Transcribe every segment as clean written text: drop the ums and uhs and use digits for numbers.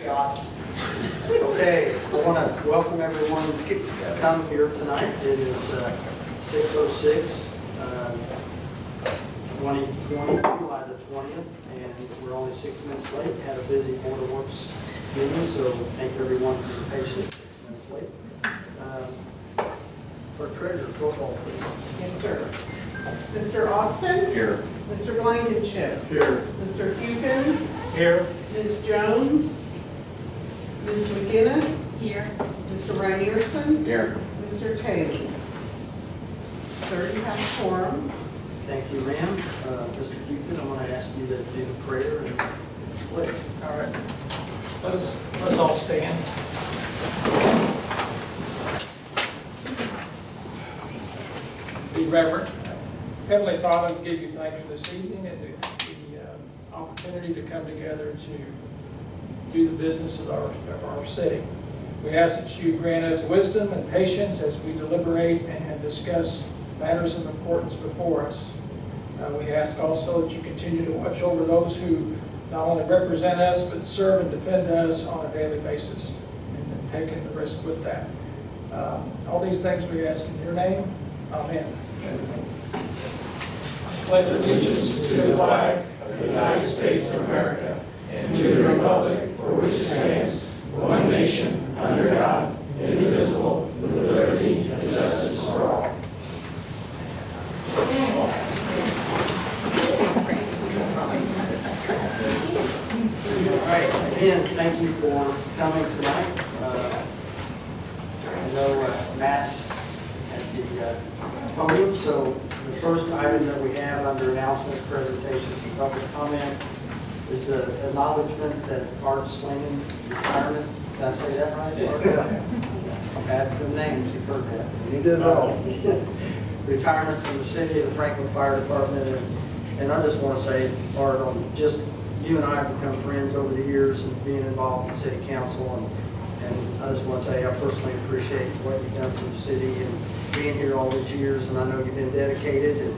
Okay, I want to welcome everyone to come here tonight. It is 6:06, 2020, July the 20th, and we're only 6 minutes late. Had a busy Board of Works meeting, so thank everyone for your patience, 6 minutes late. For treasurer, roll call, please. Yes, sir. Mr. Austin? Here. Mr. Blankenship? Here. Mr. Hugen? Here. Ms. Jones? Ms. McGinnis? Here. Mr. Rynearson? Here. Mr. Taylor? Sir, you have a quorum. Thank you, ma'am. Mr. Houston, I want to ask you to do the prayer and pledge. All right. Let's all stand. Be reverent. Heavenly Father, we give you thanks for this evening and the opportunity to come together to do the business of our city. We ask that you grant us wisdom and patience as we deliberate and discuss matters of importance before us. We ask also that you continue to watch over those who not only represent us, but serve and defend us on a daily basis, and taking the risk with that. All these things we ask in your name. Amen. Pledge allegiance to the flag of the United States of America and to the republic for which it stands, one nation, under God, indivisible, with liberty and justice for all. All right, again, thank you for coming tonight. I know Matt's at the podium, so the first item that we have under announcements, presentations, and public comment is the acknowledgement that Art Slangen retirement. Did I say that right? I've had good names, you've heard that. You did it all. Retirement from the city of the Franklin Fire Department, and I just want to say, Art, just you and I have become friends over the years and being involved in city council, and I just want to tell you, I personally appreciate what you've done for the city and being here all these years, and I know you've been dedicated,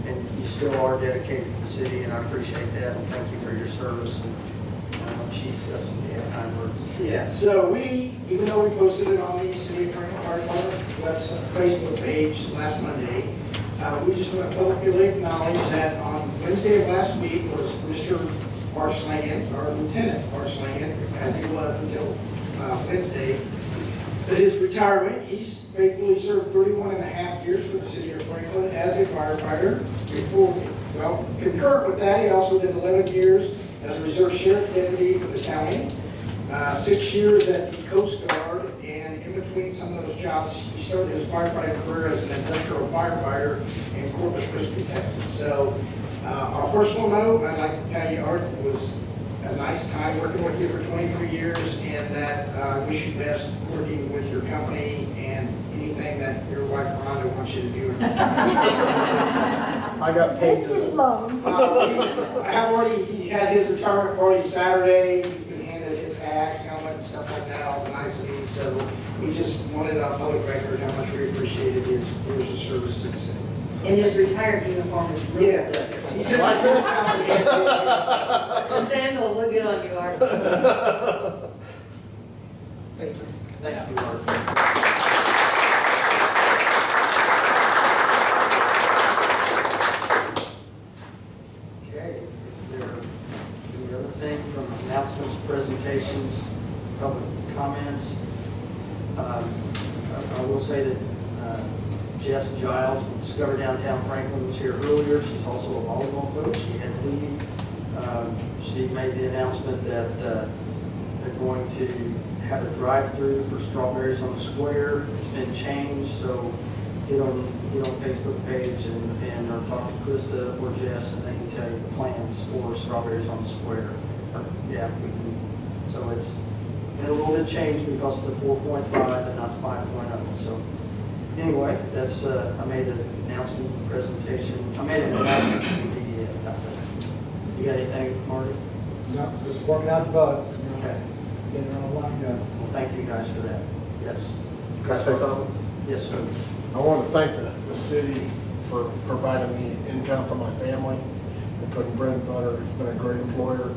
and you still are dedicated to the city, and I appreciate that, and thank you for your service. And Chief's got some kind words. Yeah, so even though we posted it on the City of Franklin Fire Department website, Facebook page last Monday, we just want to publicly acknowledge that on Wednesday of last week was Mr. Art Slangen, our Lieutenant Art Slangen, as he was until Wednesday. At his retirement, he's faithfully served 31 and a half years for the City of Franklin as a firefighter. Concurrent with that, he also did 11 years as a reserve sheriff's deputy for the county, 6 years at the Coast Guard, and in between some of those jobs, he started his firefighting career as an industrial firefighter in Corpus Christi, Texas. So, on a personal note, I'd like to tell you, Art, it was a nice time working with you for 23 years, and that I wish you best working with your company and anything that your wife Rhonda wants you to do. I got paid. I have already, he had his retirement party Saturday. He's been handed his axe, helmet, and stuff like that, all the niceties. So we just wanted on public record how much we appreciated his years of service to the city. And his retired uniform is really Yeah. good. He said, like The sandals look good on you, Art. Thank you. Thank you, Art. Okay, is there any other thing from announcements, presentations, public comments? I will say that Jess Giles with Discover Downtown Franklin was here earlier. She's also a volleyball coach. She had to leave. She made the announcement that they're going to have a drive-through for Strawberries on the Square. It's been changed, so get on Facebook page and or talk to Krista or Jess, and they can tell you the plans for Strawberries on the Square. Yeah, we can. So it's been a little bit changed because of the 4.5 and not the 5.0. So anyway, that's I made an announcement presentation. I made an announcement to the media. That's it. You got anything, Marty? No, just working out the bugs. Okay. Getting it all lined up. Well, thank you guys for that. Yes. Can I say something? Yes, sir. I want to thank the city for providing me income for my family and putting bread and butter. It's been a great employer.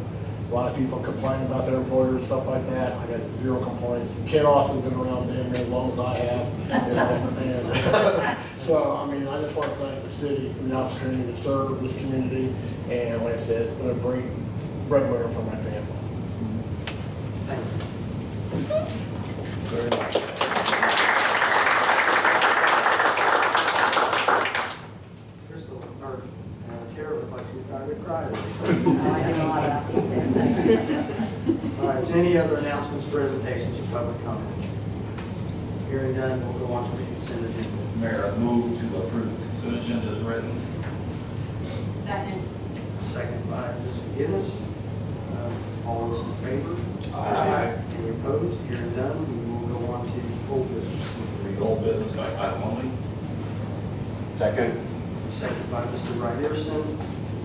A lot of people complain about their employers, stuff like that. I got 0 complaints. Ken Austin's been around damn near as long as I have, you know, and so, I mean, I just want to thank the city for the opportunity to serve this community, and like I said, it's been a great breadwinner for my family. Thank you. Very much. Crystal, or Tara looked like she's about to cry. I know a lot about these things. All right, is there any other announcements, presentations, or public comment? Hearing none, we'll go on to the consent agenda. Mayor, I move to approve the consent agenda as written. Second. Second by Ms. McGinnis. All those in favor? Aye. Any opposed? Hearing none, we will go on to old business. Read old business by title only. Second. Second by Mr. Ryderson.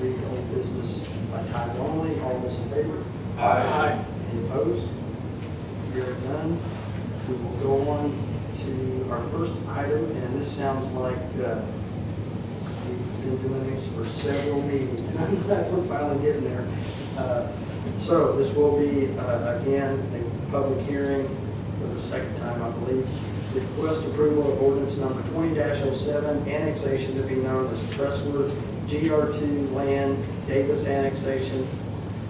Read old business by title only. All those in favor? Aye. Any opposed? Hearing none, we will go on to our first item, and this sounds like we've been doing these for several meetings. I'm glad we're finally getting there. So this will be, again, a public hearing for the second time, I believe. Request approval of ordinance number 20-07, annexation to be known as Tressler GR2 Land Davis Annexation,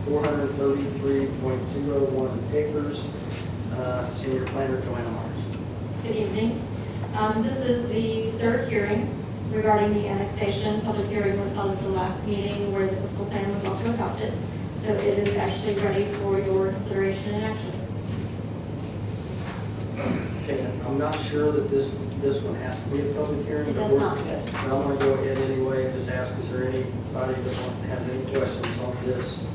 433.01 acres. Senior Planner Joanna Mars. Good evening. This is the third hearing regarding the annexation. Public hearing was held at the last meeting where the fiscal plan was also adopted. So it is actually ready for your consideration and action. Okay, I'm not sure that this one has to be a public hearing. It but does not. But I'm going to go ahead anyway and just ask, is there anybody that has any questions on this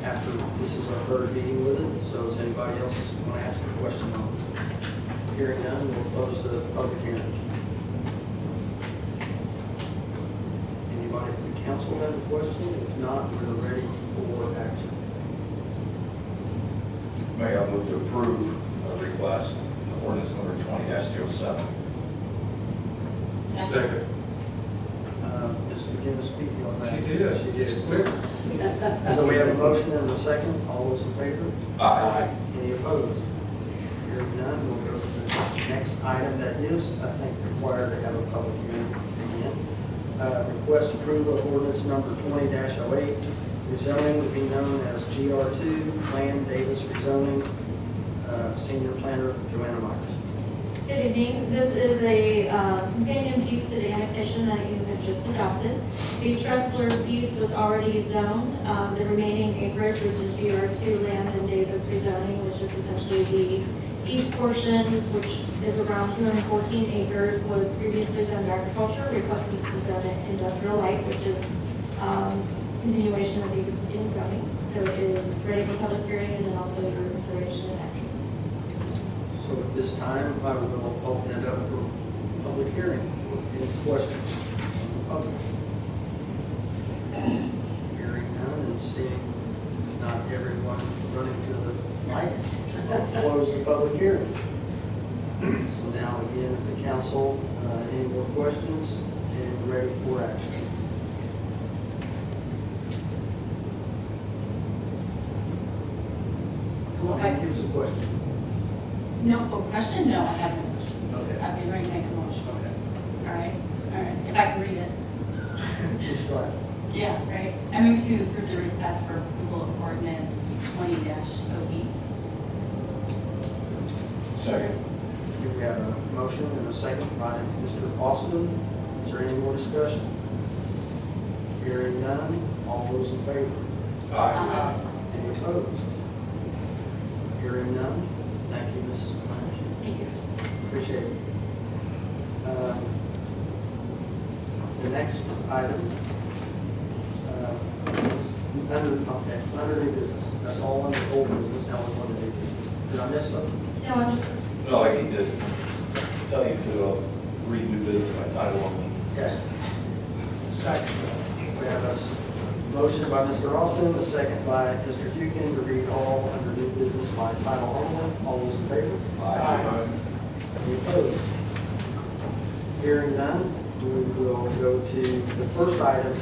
after this is our third meeting with it? So does anybody else want to ask a question on it? Hearing none, we'll close the public hearing. Anybody from the council have a question? If not, we're ready for action. Mayor, I move to approve a request of ordinance number 20-07. Second. Ms. McGinnis speaking on that. She did. She did. Quick. So we have a motion and a second. All those in favor? Aye. Any opposed? Hearing none, we'll go to the next item that is, I think, required to have a public hearing again. Request approval of ordinance number 20-08, rezoning would be known as GR2, Land Davis rezoning. Senior Planner Joanna Myers. Good evening. This is a companion piece to the annexation that you have just adopted. The Tressler piece was already zoned. The remaining acreage, which is GR2 Land and Davis rezoning, which is essentially the east portion, which is around 214 acres, was previously zoned agriculture. Request is to zone it industrial light, which is continuation of the existing zoning. So it is ready for public hearing and then also your consideration and action. So at this time, I will open it up for public hearing. Any questions from the public? Hearing none and seeing not everyone running to the mic, I'll close the public hearing. So now again, if the council, any more questions and ready for action? Come on, give us a question. No, a question? No, I have no questions. Okay. I've been ready to make a motion. Okay. All right, if I can read it. Which class? Yeah, right. I move to approve the request for approval of ordinance 20-08. Second. Here we have a motion and a second by Mr. Austin. Is there any more discussion? Hearing none, all those in favor? Aye. Any opposed? Hearing none, thank you, Ms. Myers. Thank you. Appreciate it. The next item is under new business. That's all under old business, now we're on to new business. Did I miss something? No, I'm just, No, I need to tell you to read new business by title only. Okay. Second. We have a motion by Mr. Austin, a second by Mr. Hukin to read all under new business by title only. All those in favor? Aye. Any opposed? Hearing none, we will go to the first item.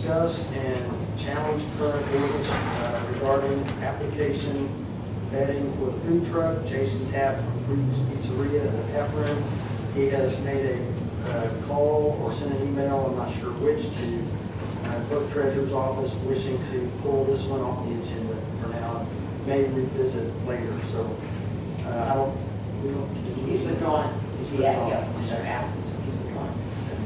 discuss and challenge current ordinance regarding application vetting for the food truck, Jason Tapp from Freedom's Pizzeria in the tap room. He has made a call or sent an email, I'm not sure which, to clerk treasurer's office wishing to pull this one off the agenda for now. May revisit later, so I don't, we don't. He's withdrawn. He's Yeah, withdrawn. yeah, they're asking, so he's withdrawn.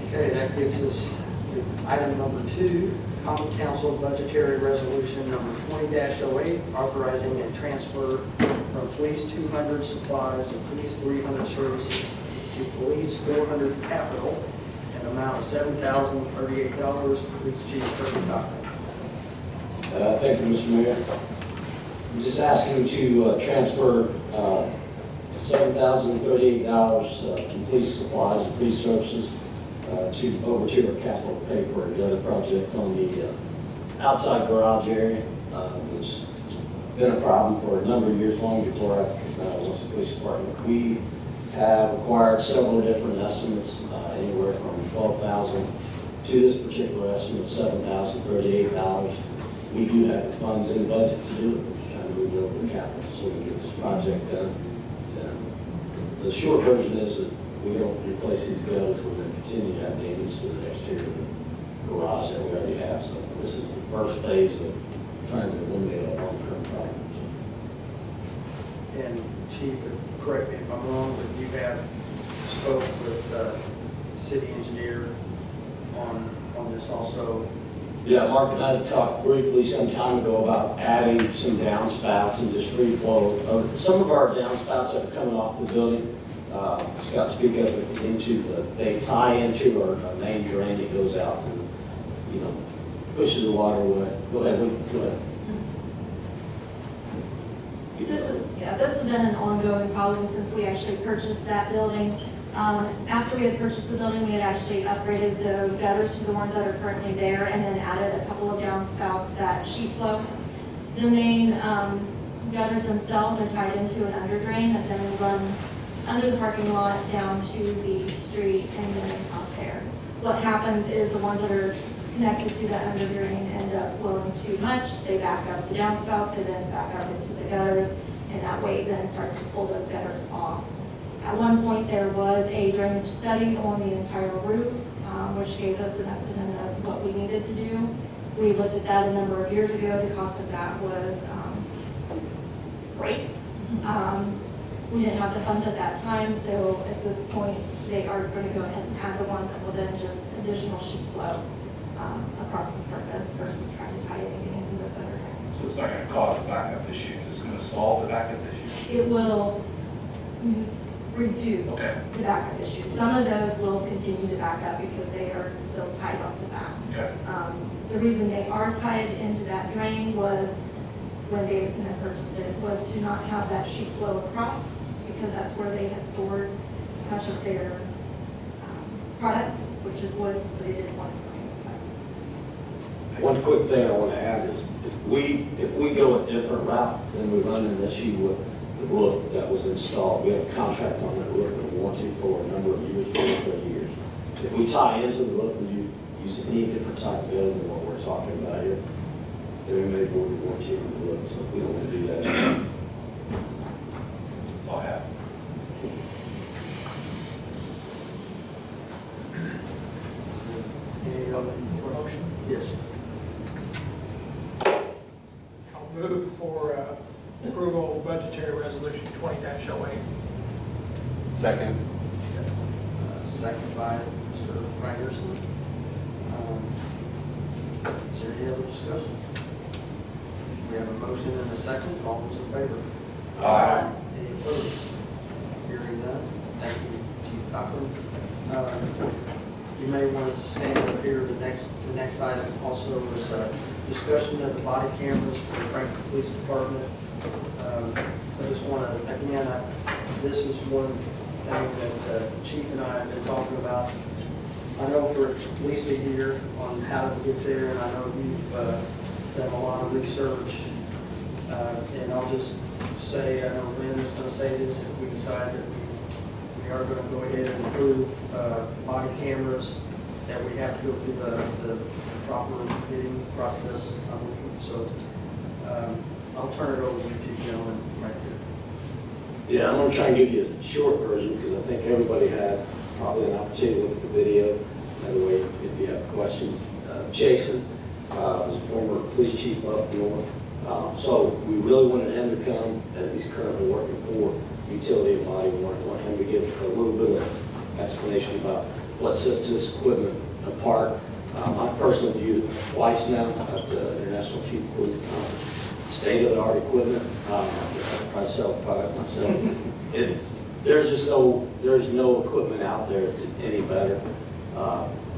Okay, that gets us to item number 2, Common Council Budgetary Resolution number 20-08, authorizing a transfer from Police 200 supplies and Police 300 services to Police 400 capital, an amount of $7,038, Police Chief $35,000. Thank you, Mr. Mayor. I'm just asking to transfer $7,038 from police supplies and police services over to our capital pay for another project on the outside garage area. It's been a problem for a number of years, long before I was the police department. We have acquired several different estimates, anywhere from $12,000 to this particular estimate, $7,038. We do have the funds in the budget to do it. We're just trying to move it over to capital so we can get this project done. The short version is that we don't replace these gutters. We're going to continue to have damage to the exterior of the garage that we already have. So this is the first phase of trying to eliminate a long-term problem. And Chief, correct me if I'm wrong, but you have spoke with the city engineer on this also. Yeah, Mark and I talked briefly some time ago about adding some downspouts and just free flow. Some of our downspouts that are coming off the building, Scott, speak up, they tie into our main drain that goes out and, pushes the water away. Go ahead. This has been an ongoing problem since we actually purchased that building. After we had purchased the building, we had actually upgraded those gutters to the ones that are currently there and then added a couple of downspouts that sheet flow. The main gutters themselves are tied into an under drain that then run under the parking lot down to the street and then out there. What happens is the ones that are connected to that under drain end up flowing too much. They back up the downspouts, they then back up into the gutters, and that way it then starts to pull those gutters off. At one point, there was a drainage study on the entire roof, which gave us an estimate of what we needed to do. We looked at that a number of years ago. The cost of that was great. We didn't have the funds at that time, so at this point, they are going to go ahead and add the ones that will then just additional sheet flow across the surface versus trying to tie anything into those under drains. So it's not going to cause backup issues, it's going to solve the backup issues? It will reduce Okay. the backup issues. Some of those will continue to back up because they are still tied onto that. Okay. The reason they are tied into that drain was, when Davidson had purchased it, was to not have that sheet flow across, because that's where they had stored much of their product, which is wood, so they didn't want to bring it. One quick thing I want to add is if we go a different route than we run an issue with the roof that was installed, we have a contract on that roof and a warranty for a number of years, 20 years. If we tie into the roof and you use any different type of building than what we're talking about here, then we may void the warranty on the roof, so we don't want to do that. That's all I have. Any other motion? Yes. I'll move for approval of budgetary resolution 20-08. Second. Second by Mr. Ryerson. Is there any other discussion? We have a motion and a second. All those in favor? Aye. Any opposed? Hearing none. Thank you, Chief Cochran. You may want to stand up here. The next item also was discussion of the body cameras for the Franklin Police Department. I just want to, again, this is one thing that Chief and I have been talking about. I know for at least a year on how to get there, and I know you've done a lot of research. And I'll just say, I know Lynn is going to say this, if we decide that we are going to go ahead and approve body cameras, that we have to go through the proper process, I believe. So I'll turn it over to you two gentlemen right here. Yeah, I'm gonna try and give you a short version, because I think everybody had probably an opportunity to look at the video. By the way, if you have questions. Jason was a former police chief up north. So we really wanted him to come, and he's currently working for Utility and Body Worn. Want him to give a little bit of explanation about what sets this equipment apart. I've personally viewed it twice now at the International Chief of Police Conference. State-of-the-art equipment. I sell the product myself. There's no equipment out there that's any better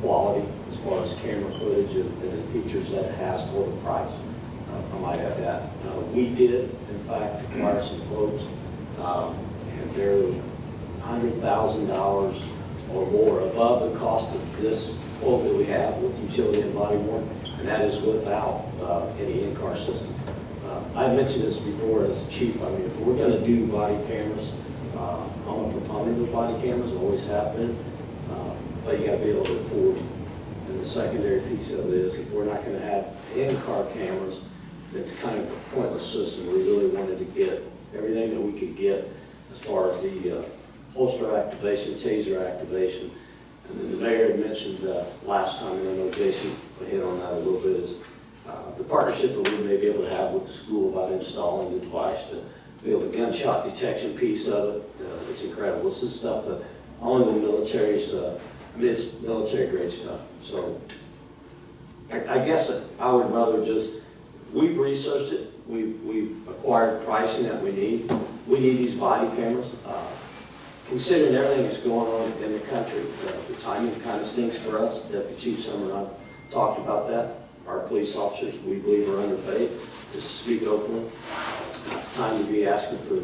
quality as far as camera footage and the features that it has for the price. I might add that. We did, in fact, acquire some quotes, and they're $100,000 or more above the cost of this quote that we have with Utility and Body Worn, and that is without any in-car system. I mentioned this before as chief. I mean, if we're going to do body cameras, I'm a proponent of body cameras, always have been, but you got to be able to afford them. And the secondary piece of it is, if we're not going to have in-car cameras, it's kind of a pointless system. We really wanted to get everything that we could get as far as the holster activation, taser activation. And then the mayor had mentioned last time, and I know Jason hit on that a little bit, is the partnership that we may be able to have with the school about installing the device to be able to gunshot detection piece of it. It's incredible. This is stuff that only the military's, it's military grade stuff. So I guess I would rather just, we've researched it. We've acquired pricing that we need. We need these body cameras. Considering everything that's going on in the country, the timing kind of stinks for us. Deputy Chief Summer and I talked about that. Our police officers, we believe, are underpaid, just to speak openly. It's not time to be asking for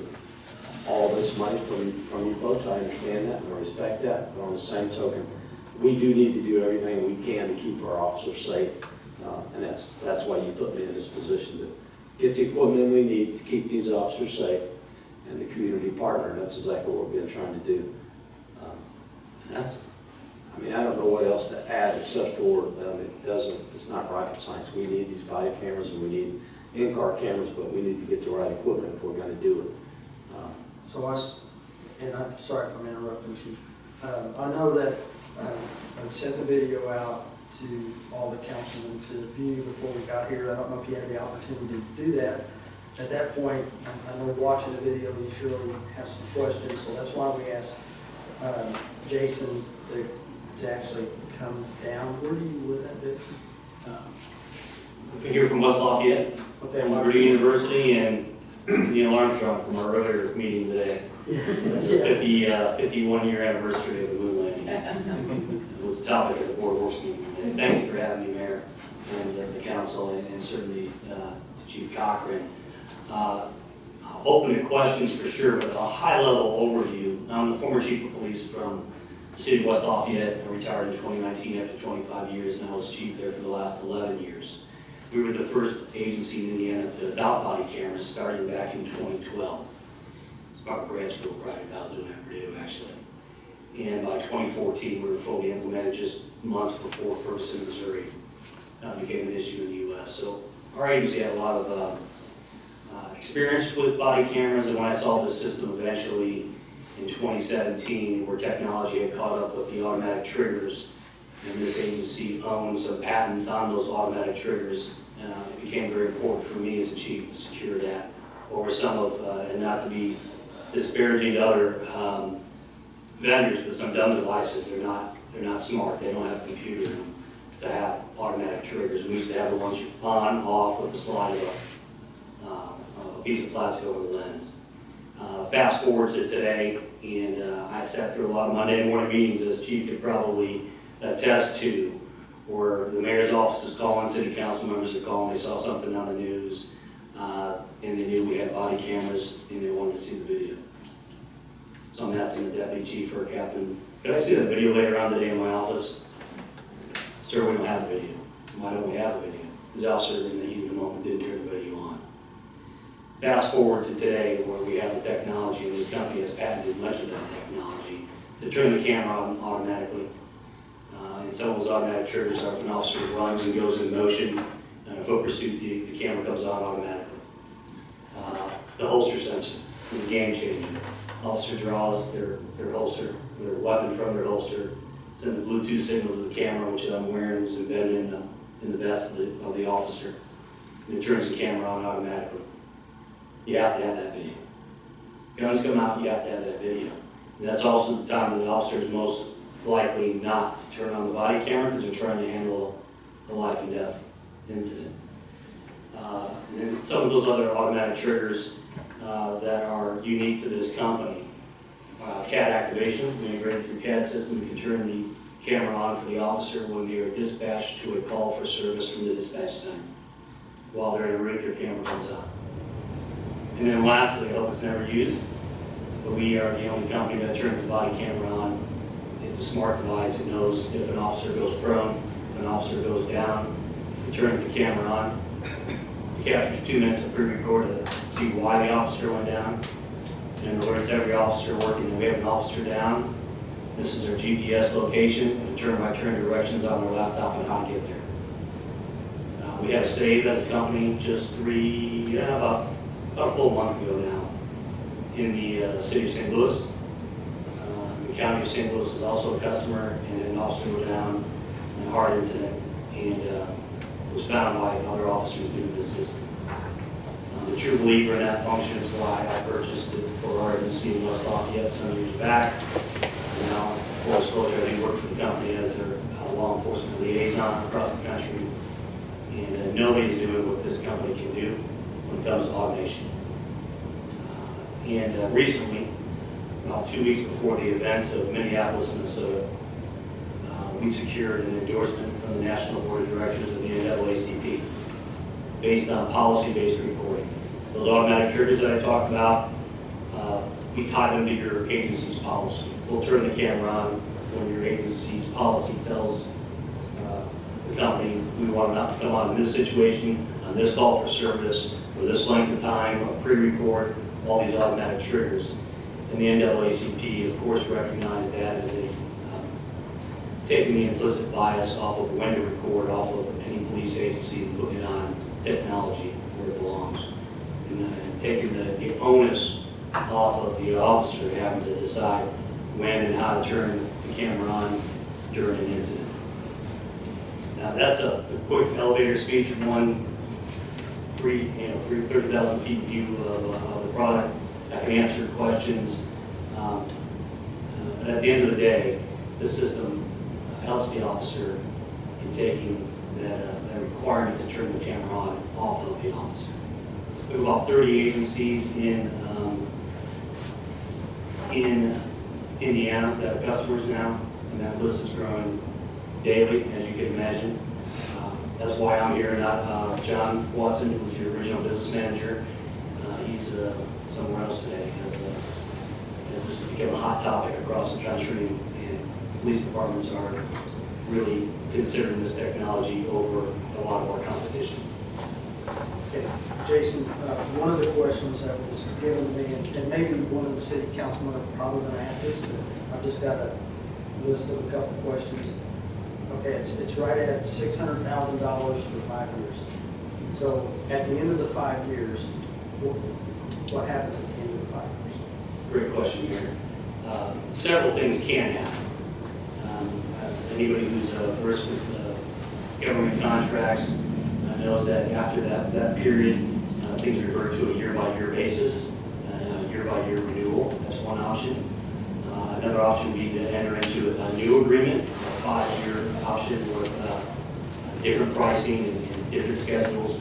all this money from you folks. I understand that and I respect that. But on the same token, we do need to do everything we can to keep our officers safe. And that's why you put me in this position, to get the equipment we need to keep these officers safe and the community partner. And that's exactly what we've been trying to do. I don't know what else to add except for it's not rocket science. We need these body cameras and we need in-car cameras, but we need to get the right equipment if we're going to do it. And I'm sorry if I'm interrupting you. I know that I sent the video out to all the councilmen to view before we got here. I don't know if you had the opportunity to do that. At that point, I know watching the video, you surely have some questions, so that's why we asked Jason to actually come down. Where do you live at, Jason? I'm here from West Lafayette, Okay, from Liberty University, and Neil Armstrong from our earlier meeting today. The 51-year anniversary of the moon landing. It was the topic of the board works meeting. And thank you for having me, Mayor, and the council, and certainly Chief Cochran. I'll open to questions for sure, but a high-level overview. I'm the former chief of police from the city of West Lafayette. I retired in 2019 after 25 years, and I was chief there for the last 11 years. We were the first agency in Indiana to adopt body cameras starting back in 2012. It's part of grad school project I was doing at Purdue, actually. And by 2014, we were fully implemented just months before Ferguson, Missouri became an issue in the U.S. So our agency had a lot of experience with body cameras, and when I saw this system eventually in 2017, where technology had caught up with the automatic triggers, and this agency owns some patents on those automatic triggers, it became very important for me as a chief to secure that over some of, and not to be disparaging to other vendors, but some dumb devices, they're not smart, they don't have a computer in them to have automatic triggers. We used to have the ones you on, off with the slide of a piece of plastic over the lens. Fast forward to today, and I sat through a lot of Monday morning meetings, as Chief could probably attest to, where the mayor's office is calling, city council members are calling, they saw something on the news, and they knew we had body cameras, and they wanted to see the video. So I'm asking the deputy chief or captain, could I see that video later on today in my office? Sir, we don't have a video. Why don't we have a video? His officer in the heat of the moment didn't turn the video on. Fast forward to today, where we have the technology, and this company has patented much of that technology to turn the camera on automatically. And some of those automatic triggers are if an officer runs and goes in motion, In a foot pursuit, the camera comes on automatically. The holster sensor is a game changer. Officer draws their holster, their weapon from their holster, sends a Bluetooth signal to the camera, which I'm wearing is embedded in the vest of the officer. And it turns the camera on automatically. You have to have that video. Guns come out, you have to have that video. And that's also the time that the officer is most likely not to turn on the body camera because they're trying to handle a life and death incident. And then some of those other automatic triggers that are unique to this company. CAD activation, integrated through CAD system, you can turn the camera on for the officer when they are dispatched to a call for service from the dispatch center. While they're in a route, their camera comes on. And then lastly, I hope it's never used, but we are the only company that turns the body camera on. It's a smart device. It knows if an officer goes prone, if an officer goes down, it turns the camera on. It captures 2 minutes of pre-record to see why the officer went down. And alerts every officer working that we have an officer down. This is our GPS location and turn-by-turn directions on their laptop and how to get there. We had a save as a company just about a full month ago now in the city of St. Louis. The county of St. Louis is also a customer, and an officer went down in a hard incident and was found by other officers due to this system. I'm a true believer in that function is why I purchased it for our agency in West Lafayette some years back. Now, full disclosure, I do work for the company as their law enforcement liaison across the country. And nobody's doing what this company can do when it comes to automation. Recently, about 2 weeks before the events of Minneapolis, Minnesota, we secured an endorsement from the National Board of Directors of the NAACP based on policy-based reporting. Those automatic triggers that I talked about, we tie them to your agency's policy. We'll turn the camera on when your agency's policy tells the company we want not to come on in this situation, on this call for service, for this length of time of pre-record, all these automatic triggers. And the NAACP, of course, recognized that as taking the implicit bias off of when to record off of any police agency and putting it on technology where it belongs. And taking the onus off of the officer having to decide when and how to turn the camera on during an incident. Now that's a quick elevator speech from 30,000 feet view of the product. I can answer questions. But at the end of the day, this system helps the officer in taking that requirement to turn the camera on off of the officer. We have about 30 agencies in Indiana that are customers now, and that list is growing daily, as you can imagine. That's why I'm here, not John Watson, who was your original business manager. He's somewhere else today, as this has become a hot topic across the country, and police departments are really considering this technology over a lot of our competition. Okay, Jason, one of the questions that was given to me, and maybe one of the city councilmen are probably going to ask this, but I've just got a list of a couple of questions. Okay, it's right at $600,000 for 5 years. So at the end of the 5 years, what happens at the end of the 5 years? Great question here. Several things can happen. Anybody who's versed with government contracts knows that after that period, things revert to a year-by-year basis, year-by-year renewal. That's one option. Another option would be to enter into a new agreement, a 5-year option with different pricing and different schedules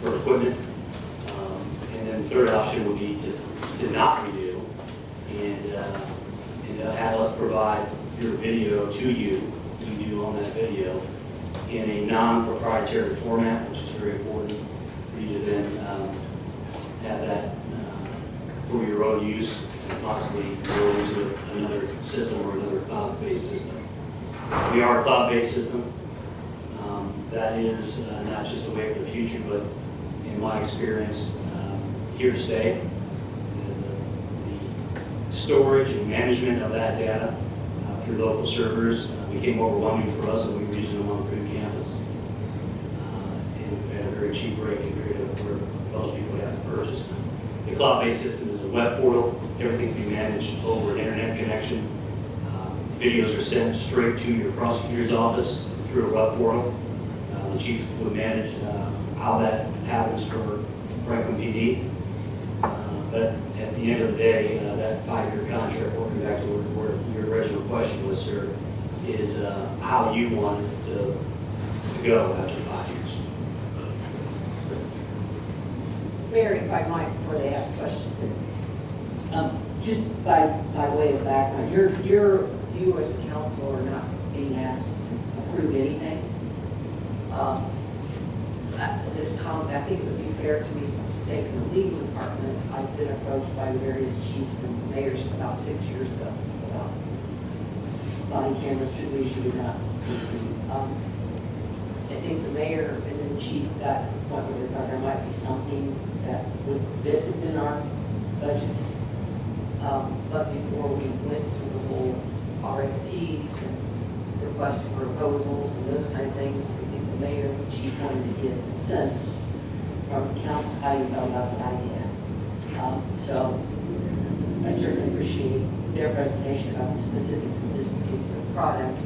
for equipment. And then the third option would be to not renew and have us provide your video to you, we do on that video, in a non-proprietary format, which is very important for you to then have that for your own use, and possibly go into another system or another cloud-based system. We are a cloud-based system. That is not just a way of the future, but in my experience, here to stay. The storage and management of that data through local servers became overwhelming for us, and we regional on Purdue campus. And very cheap rate compared to where most people would have to purchase them. The cloud-based system is a web portal. Everything can be managed over an internet connection. Videos are sent straight to your prosecutor's office through a web portal. The chief would manage how that happens for Franklin PD. But at the end of the day, that 5-year contract, working back to where your original question was, sir, is how you want it to go after 5 years. Mayor, if I might, before they ask questions, just by way of background, you as a council are not being asked to approve anything. I think it would be fair to me to say from the legal department, I've been approached by the various chiefs and mayors about 6 years ago about body cameras, should we, should we not? I think the mayor and then the chief got to the point where they thought there might be something that would fit within our budget. But before we went through the whole RFPs and requests for proposals and those kind of things, I think the mayor and the chief wanted to get a sense from the council how you felt about the idea. So I certainly appreciate their presentation about the specifics of this particular product.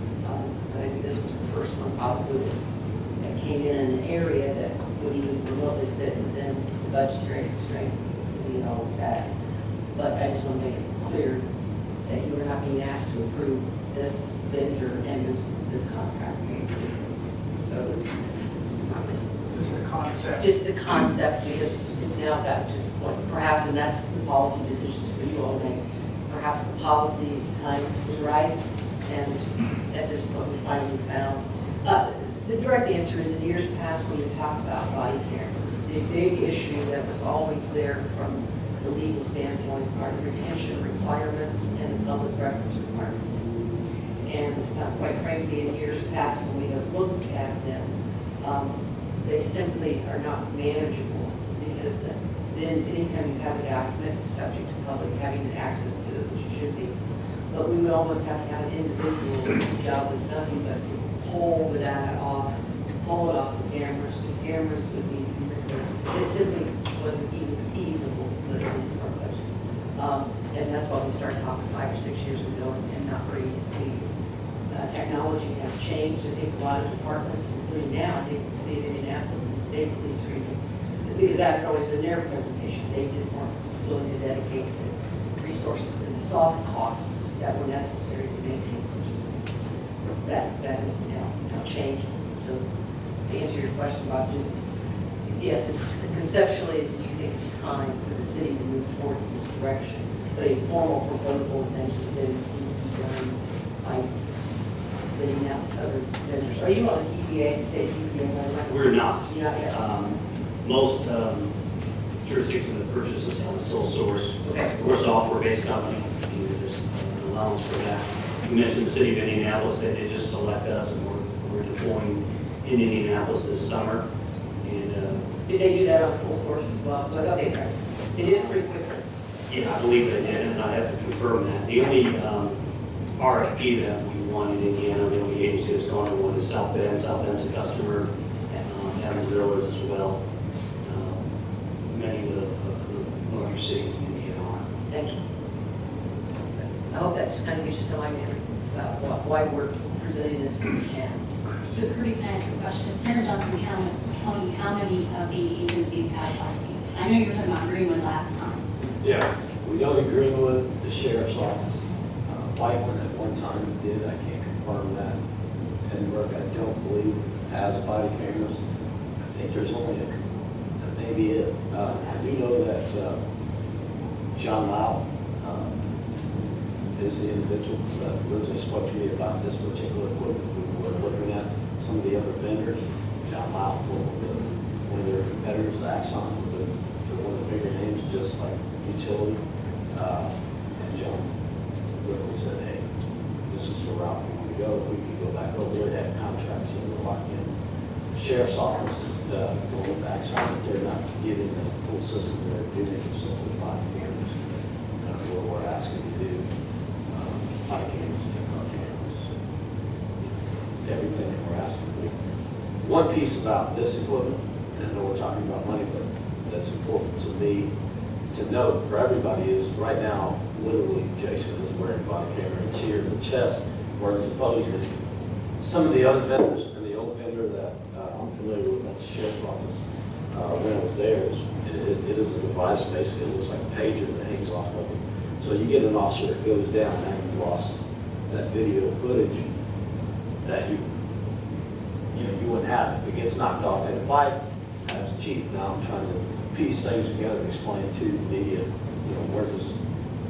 But I think this was the first one probably that came in an area that would even remotely fit within the budgetary constraints that the city had always had. But I just want to make it clear that you are not being asked to approve this vendor and this contract. So, Just a concept. just the concept, because it's now got to the point, perhaps, and that's the policy decisions for you all to make. Perhaps the policy time was right, and at this point we finally found. The direct answer is in years past when we talked about body cameras, the big issue that was always there from the legal standpoint are the retention requirements and the public records requirements. And quite frankly, in years past when we have looked at them, they simply are not manageable because then anytime you have a document that's subject to public having access to it, which it should be, but we would almost have to have an individual whose job is nothing but to pull the data off, to pull it off the cameras. The cameras would be, it simply wasn't even feasible to put it into our budget. And that's why we started talking 5 or 6 years ago and not bringing it to you. Technology has changed. I think a lot of departments, including now, I think the state of Indianapolis and the state police are even, because that had always been their presentation, they just weren't willing to dedicate the resources to the soft costs that were necessary to maintain such a system. That has now changed. So to answer your question about just, yes, it's conceptually, as you think it's time for the city to move towards this direction, but a formal proposal eventually then need to be done by bidding out to other vendors. Are you on the EPA, state EPA? We're not. You're not yet? Most jurisdictions that purchase us on a sole source. Okay. We're a software-based company. There's an allowance for that. You mentioned the city of Indianapolis, that they just select us, and we're deploying in Indianapolis this summer. And Did they do that on sole source as well? So I thought they did it pretty quickly. yeah, I believe they did, and I have to confirm that. The only RFP that we won in Indiana, the only agency that's gone to one is South Bend. South Bend's a customer. Evansville is as well. Many of the larger cities in Indiana are. Thank you. I hope that just kind of gives you some idea about why we're presenting this to the county. So Kirby, can I ask a question? Karen Johnson County, how many of the agencies have body cameras? I know you were talking about Greenwood last time. Yeah, we know that Greenwood, the sheriff's office, Whiteland at one time did, I can't confirm that. Edinburgh, I don't believe has body cameras. I think there's only maybe it. I do know that John Lau is the individual that originally spoke to me about this particular equipment. We were looking at some of the other vendors. John Lau, one of their competitors, Axon, they're one of the bigger names, just like Utility. And John literally said, hey, this is the route we want to go. If we can go back over there, they have contracts in the lock in. The sheriff's office is going with Axon, but they're not getting the full system. They're doing it simply body cameras. What we're asking to do, body cameras and car cameras, everything that we're asking for. One piece about this equipment, and I know we're talking about money, but that's important to me to note for everybody is right now, literally, Jason is wearing a body camera. It's here in the chest, where it's opposed to some of the other vendors, and the old vendor that I'm familiar with at the sheriff's office, when I was there, it is a device, basically, it looks like a pager that hangs off of it. So you get an officer that goes down, and you've lost that video footage that you wouldn't have. If it gets knocked off in a fight, that's cheap. Now I'm trying to piece things together and explain to the media, where's this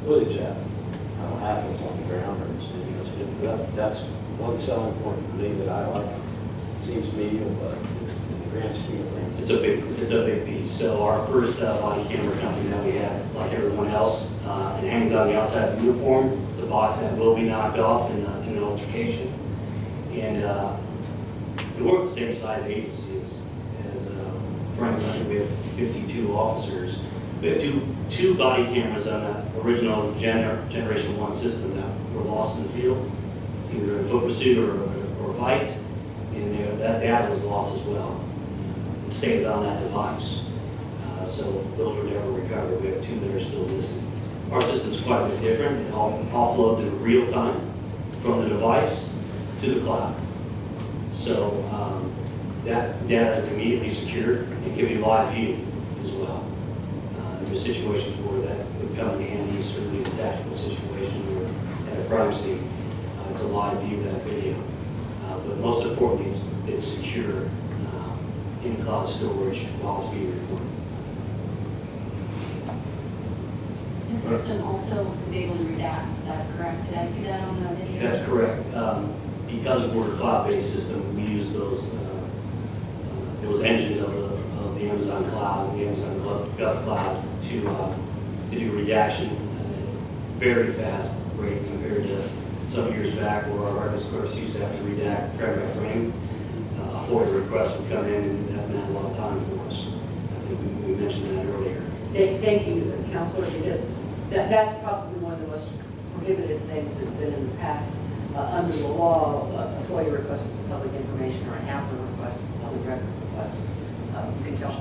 footage at? I don't have it, it's on the ground or it's anything else. That's one selling point for me that I like. It seems medium, but it's in the grand scheme of things. It's a big piece. So our first body camera company that we had, like everyone else, it hangs on the outside of the uniform. It's a box that will be knocked off in an altercation. And we work with the same size agencies as Frank mentioned. We have 52 officers. We have two body cameras on that original Generation 1 system that were lost in the field, either in a foot pursuit or fight, and that was lost as well. It stays on that device. So those were never recovered. We have 2 that are still missing. Our system is quite a bit different. It all flows in real time from the device to the cloud. So that data is immediately secured and can be live view as well. There's situations where that would come in handy, certainly in a tactical situation or at a crime scene, to live view that video. But most importantly, it's secure in cloud storage while it's being recorded. This system also is able to redact, is that correct? Did I see that on the video? That's correct. Because we're a cloud-based system, we use those engines of the Amazon Cloud, the Amazon Gov Cloud to do redaction very fast rate compared to some years back where our records clerks used to have to redact frame by frame. A FOIA request would come in and that meant a lot of time for us. I think we mentioned that earlier. Thank you, Counselor, because that's probably one of the most prohibitive things that's been in the past. Under the law, a FOIA request is a public information, or an AFLA request, a public record request. You can tell,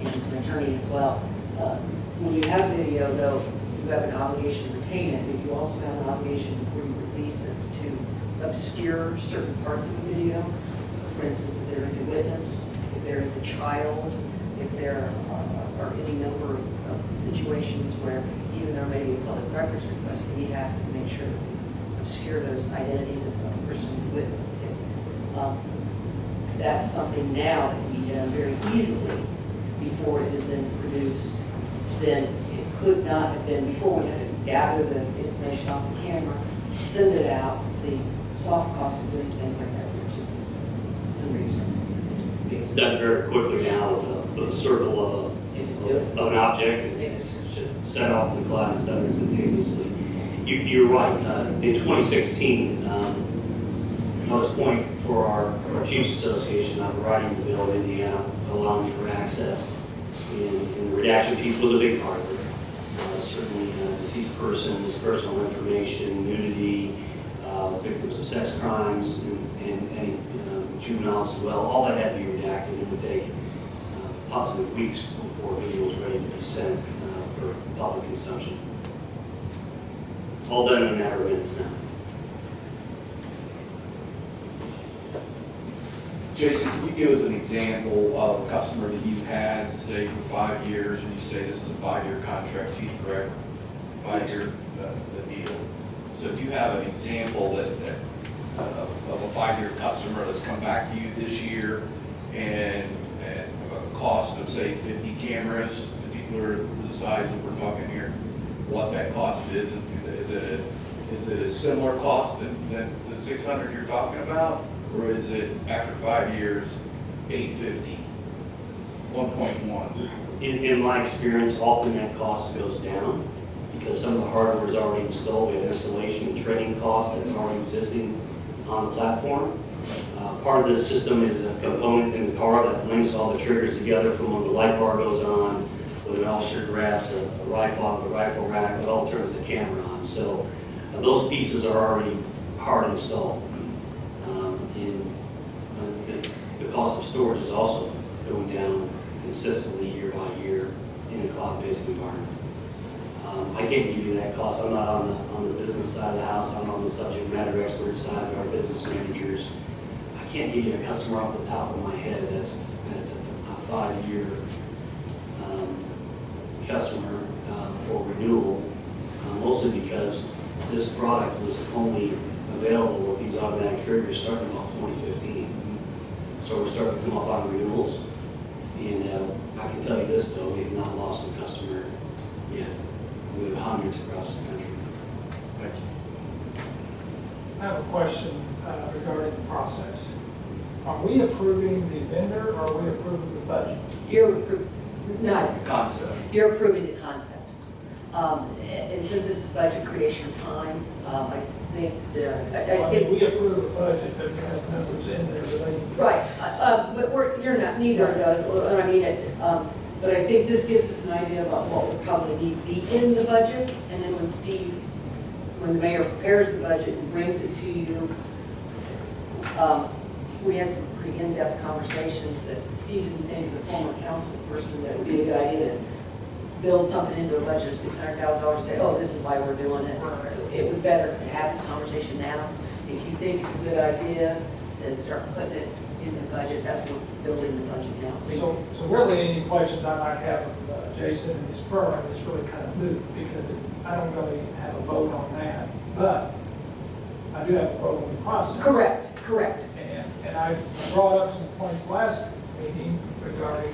and as an attorney as well. When you have video, though, you have an obligation to retain it, but you also have an obligation before you release it to obscure certain parts of the video. For instance, if there is a witness, if there is a child, if there are any number of situations where even there may be a public records request, we have to make sure that we obscure those identities of the person who witnessed the case. That's something now that can be done very easily before it is then produced. Then it could not have been before. We had to gather the information off the camera, send it out, the soft costs of doing things like that, which is unreasonable. It's done very quickly now with a circle of an object. It's set off the cloud. It's done instantaneously. You're right. In 2016, I was point for our Chiefs Association. I'm writing the bill in Indiana, allowing for access. And the redaction piece was a big part of it. Certainly deceased persons, personal information, nudity, victims of sex crimes, and any juveniles as well. All that had to be redacted. It would take possibly weeks before a video was ready to be sent for public consumption. All done in a matter of minutes now. Jason, can you give us an example of a customer that you had, say, for 5 years, and you say this is a 5-year contract, Chief, correct? 5-year the deal. So do you have an example that of a 5-year customer that's come back to you this year and a cost of, say, 50 cameras, particular the size that we're talking here, what that cost is? Is it a similar cost than the 600 you're talking about? Or is it, after 5 years, 850, 1.1? In my experience, often that cost goes down because some of the hardware is already installed. We have installation and training costs that's already existing on the platform. Part of the system is a component in the car that links all the triggers together from when the light bar goes on, when an officer grabs a rifle out of the rifle rack, it all turns the camera on. So those pieces are already hard installed. And the cost of storage is also going down consistently year by year in a cloud-based environment. I can't give you that cost. I'm not on the business side of the house. I'm on the subject matter expert side, our business managers. I can't give you a customer off the top of my head that's a 5-year customer for renewal, mostly because this product was only available with these automatic triggers starting off 2015. So we're starting to come up on renewals. And I can tell you this though, we have not lost a customer yet. We have hundreds across the country. Thank you. I have a question regarding the process. Are we approving the vendor or are we approving the budget? Neither. Concept. You're approving the concept. And since this is budget creation time, I think I mean, we approve the budget that has numbers in there relating. right, but you're not, neither does, and I mean it, but I think this gives us an idea about what would probably need to be in the budget, and then when the mayor prepares the budget and brings it to you, we had some pretty in-depth conversations that Steve didn't think as a former council person that it would be a good idea to build something into a budget of $600,000 and say, oh, this is why we're doing it. It would be better to have this conversation now. If you think it's a good idea, then start putting it in the budget. That's what we're building the budget now. So really, any questions I might have of Jason and his firm is really kind of moot because I don't really have a vote on that. But I do have a vote on the process. Correct. And I brought up some points last meeting regarding,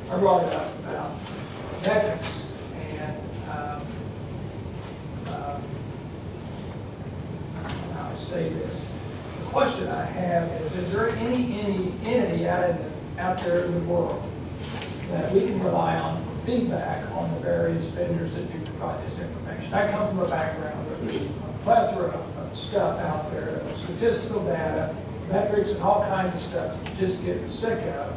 I brought it up about metrics and I'll say this. The question I have is there any entity out there in the world that we can rely on for feedback on the various vendors that do provide this information? I come from a background where there's a plethora of stuff out there, statistical data, metrics, and all kinds of stuff that you just get sick of.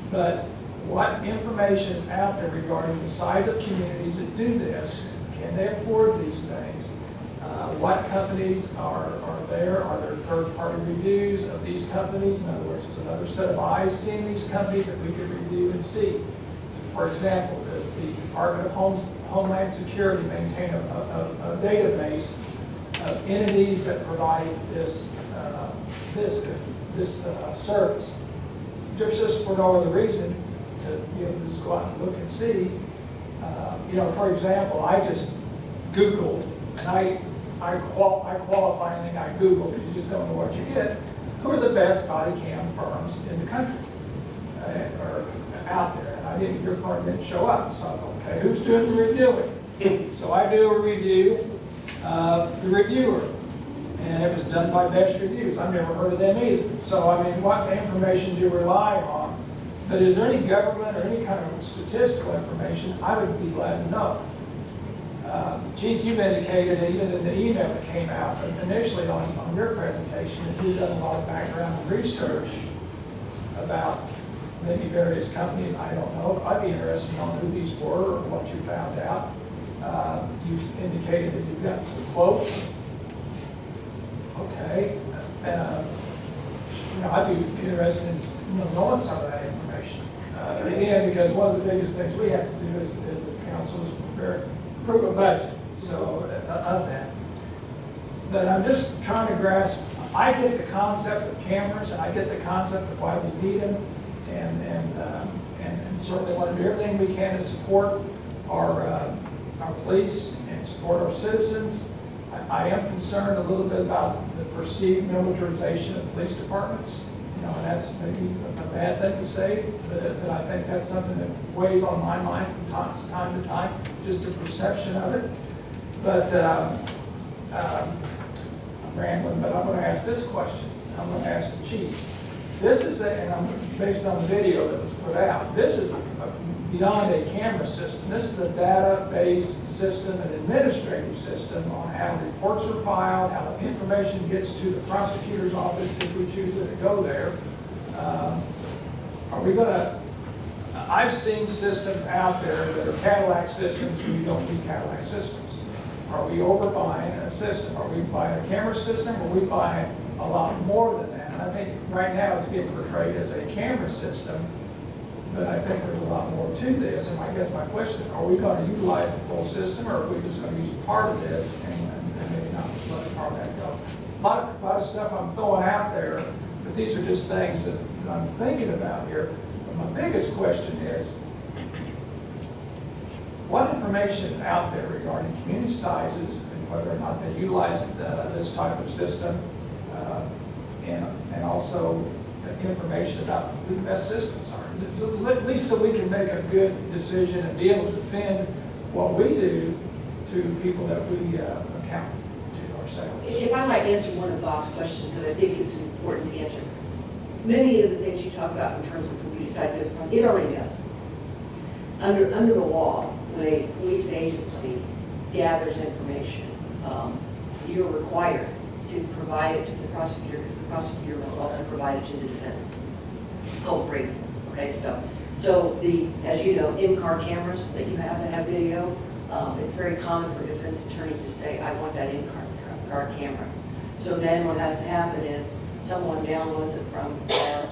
But what information is out there regarding the size of communities that do this? Can they afford these things? What companies are there? Are there third-party reviews of these companies? In other words, is another set of eyes seeing these companies that we could review and see? For example, does the Department of Homeland Security maintain a database of entities that provide this service? Just for no other reason, to just go out and look and see. For example, I just Googled, and I qualify anything I Google because you just don't know what you get. Who are the best body cam firms in the country or out there? And your firm didn't show up. So I thought, okay, who's doing the reviewing? So I do a review of the reviewer. And it was done by Best Reviews. I've never heard of them either. So, I mean, what information do you rely on? But is there any government or any kind of statistical information? I would be glad to know. Chief, you've indicated, even in the email that came out initially on your presentation, that you've done a lot of background research about maybe various companies. I don't know. I'd be interested in knowing who these were or what you found out. You've indicated that you've got some quotes. Okay. I'd be interested in knowing some of that information. Again, because one of the biggest things we have to do as a council is approve a budget. So of that. But I'm just trying to grasp. I get the concept of cameras, and I get the concept of why we need them, and certainly want to do everything we can to support our police and support our citizens. I am concerned a little bit about the perceived militarization of police departments. And that's maybe a bad thing to say, but I think that's something that weighs on my mind from time to time, just a perception of it. But I'm rambling, but I'm going to ask this question. I'm going to ask the chief. This is, and I'm based on the video that was put out, this is beyond a camera system. This is a database system, an administrative system on how reports are filed, how the information gets to the prosecutor's office if we choose to go there. Are we going to, I've seen systems out there that are Cadillac systems when you don't need Cadillac systems. Are we overbuying a system? Are we buying a camera system, or are we buying a lot more than that? And I think right now it's being portrayed as a camera system, but I think there's a lot more to this, and I guess my question is, are we going to utilize the full system, or are we just going to use part of this and maybe not just let part of that go? A lot of stuff I'm throwing out there, but these are just things that I'm thinking about here. But my biggest question is, what information out there regarding community sizes and whether or not they utilize this type of system, and also information about who the best systems are, at least so we can make a good decision and be able to defend what we do to people that we account to ourselves. If I might answer one of Bob's questions, because I think it's an important answer. Many of the things you talk about in terms of community site-based plan, it already does. Under the law, when a police agency gathers information, you're required to provide it to the prosecutor, because the prosecutor must also provide it to the defense. It's called Brady, okay? So as you know, in-car cameras that you have that have video, it's very common for defense attorneys to say, I want that in-car camera. So then what has to happen is someone downloads it from our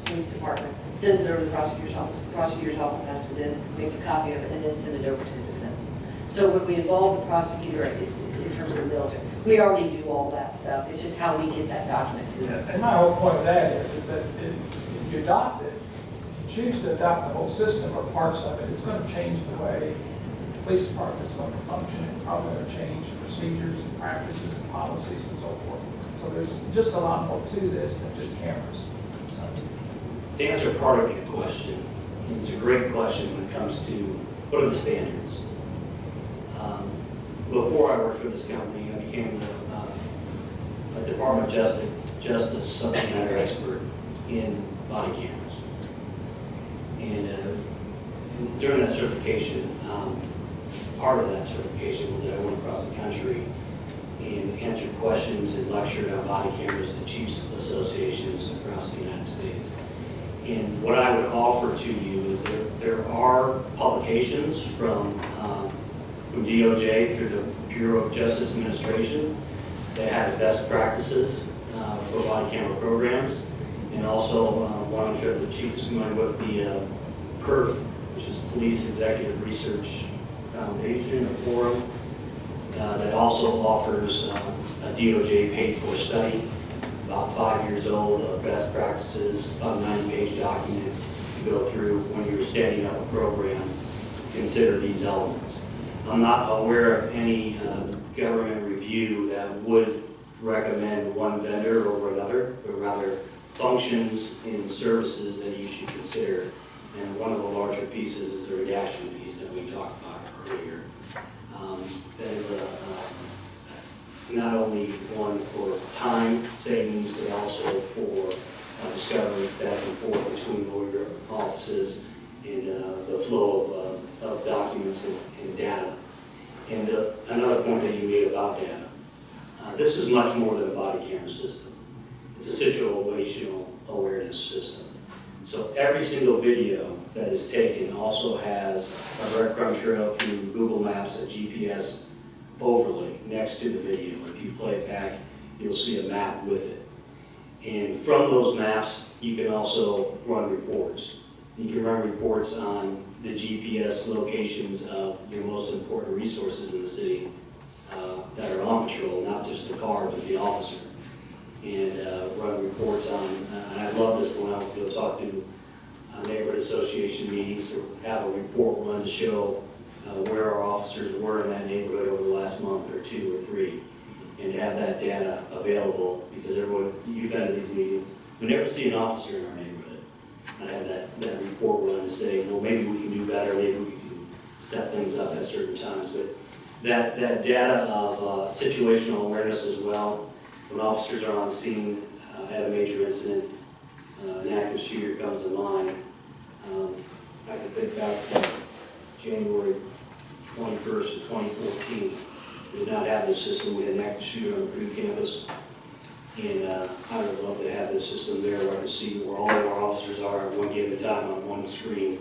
police department, sends it over to the prosecutor's office. The prosecutor's office has to then make a copy of it and then send it over to the defense. So when we involve the prosecutor in terms of the military, we already do all that stuff. It's just how we get that document to them. And my whole point of that is that if you adopt it, choose to adopt the whole system or parts of it, it's going to change the way the police department is going to function. It's probably going to change procedures and practices and policies and so forth. So there's just a lot more to this than just cameras. To answer part of your question, it's a great question when it comes to what are the standards. Before I worked for this company, I became a Department of Justice subject matter expert in body cameras. And during that certification, part of that certification was that I went across the country and answered questions and lectured on body cameras to chiefs associations across the United States. And what I would offer to you is there are publications from DOJ through the Bureau of Justice Administration that has best practices for body camera programs. And also, one I'm sure the chief is familiar with, the PERF, which is Police Executive Research Foundation or Forum, that also offers a DOJ paid-for study. It's about 5 years old of best practices, about a 90-page document to go through when you're standing up a program. Consider these elements. I'm not aware of any government review that would recommend one vendor over another, but rather functions and services that you should consider. And one of the larger pieces is the redaction piece that we talked about earlier. That is not only one for time savings, but also for discovery back and forth between lawyer offices and the flow of documents and data. And another point that you made about data. This is much more than a body camera system. It's a situational awareness system. So every single video that is taken also has a breadcrumb trail through Google Maps, a GPS overlay next to the video. If you play it back, you'll see a map with it. And from those maps, you can also run reports. You can run reports on the GPS locations of your most important resources in the city that are on patrol, not just the car, but the officer. And run reports on, and I love this when I was going to talk to neighborhood association meetings, or have a report run to show where our officers were in that neighborhood over the last month or 2 or 3, and to have that data available, because everyone, you've been to these meetings, we never see an officer in our neighborhood. I have that report run to say, well, maybe we can do better, maybe we can step things up at certain times, but that data of situational awareness as well. When officers are on scene at a major incident, an active shooter comes to mind. I can think back to January 21st of 2014. We did not have this system. We had an active shooter on the Purdue campus. And I would love to have this system there where I can see where all of our officers are at one given time on one screen,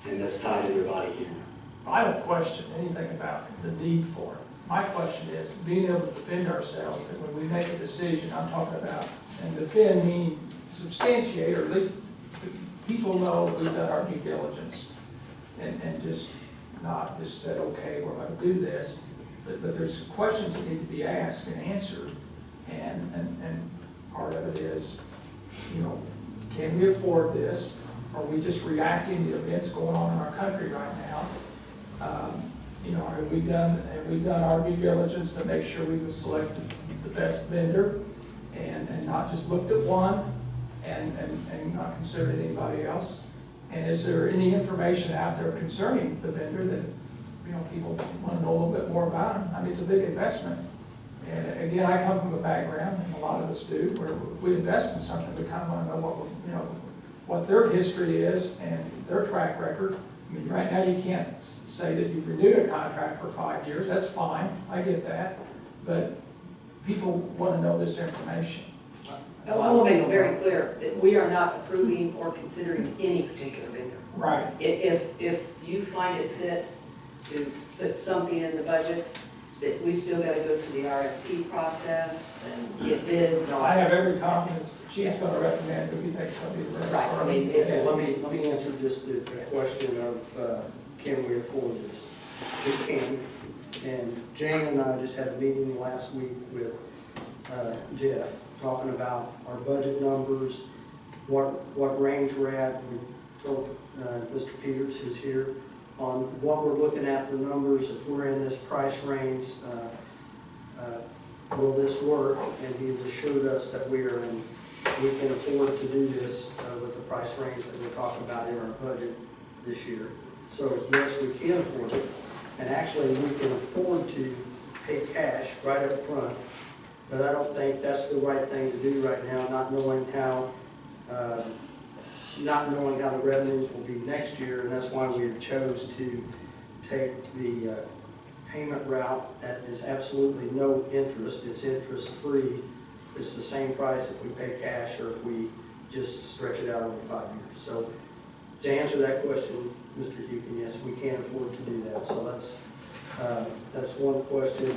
and that's tied to their body camera. I don't question anything about the need for it. My question is being able to defend ourselves, that when we make a decision, I'm talking about And defend meaning substantiate, or at least people know we've done our due diligence. And just not just said, okay, we're gonna do this. But there's questions that need to be asked and answered. And part of it is, you know, can we afford this? Are we just reacting to events going on in our country right now? You know, have we done our due diligence to make sure we've selected the best vendor and not just looked at one and not considered anybody else? And is there any information out there concerning the vendor that, you know, people want to know a little bit more about them? I mean, it's a big investment. And again, I come from a background, and a lot of us do, where if we invest in something, we kind of want to know what, you know, what their history is and their track record. I mean, right now you can't say that you've renewed a contract for 5 years. That's fine, I get that. But people want to know this information. I want to make it very clear that we are not approving or considering any particular vendor. Right. If you find it fit to put something in the budget, that we still got to go through the RFP process and get bids and all I that. have every confidence the chief's going to recommend who he thinks will be the best. Right, I mean, Okay, let me answer just the question of, can we afford this? We can, and Jane and I just had a meeting last week with Jeff, talking about our budget numbers, what range we're at. We told Mr. Peters, who's here, on what we're looking at for numbers, if we're in this price range, will this work? And he's assured us that we can afford to do this with the price range that we're talking about in our budget this year. So yes, we can afford it, and actually we can afford to pay cash right up front, but I don't think that's the right thing to do right now, not knowing how the revenues will be next year, and that's why we chose to take the payment route that is absolutely no interest. It's interest-free. It's the same price if we pay cash or if we just stretch it out over 5 years. So to answer that question, Mr. Hukin, yes, we can afford to do that. So that's one question.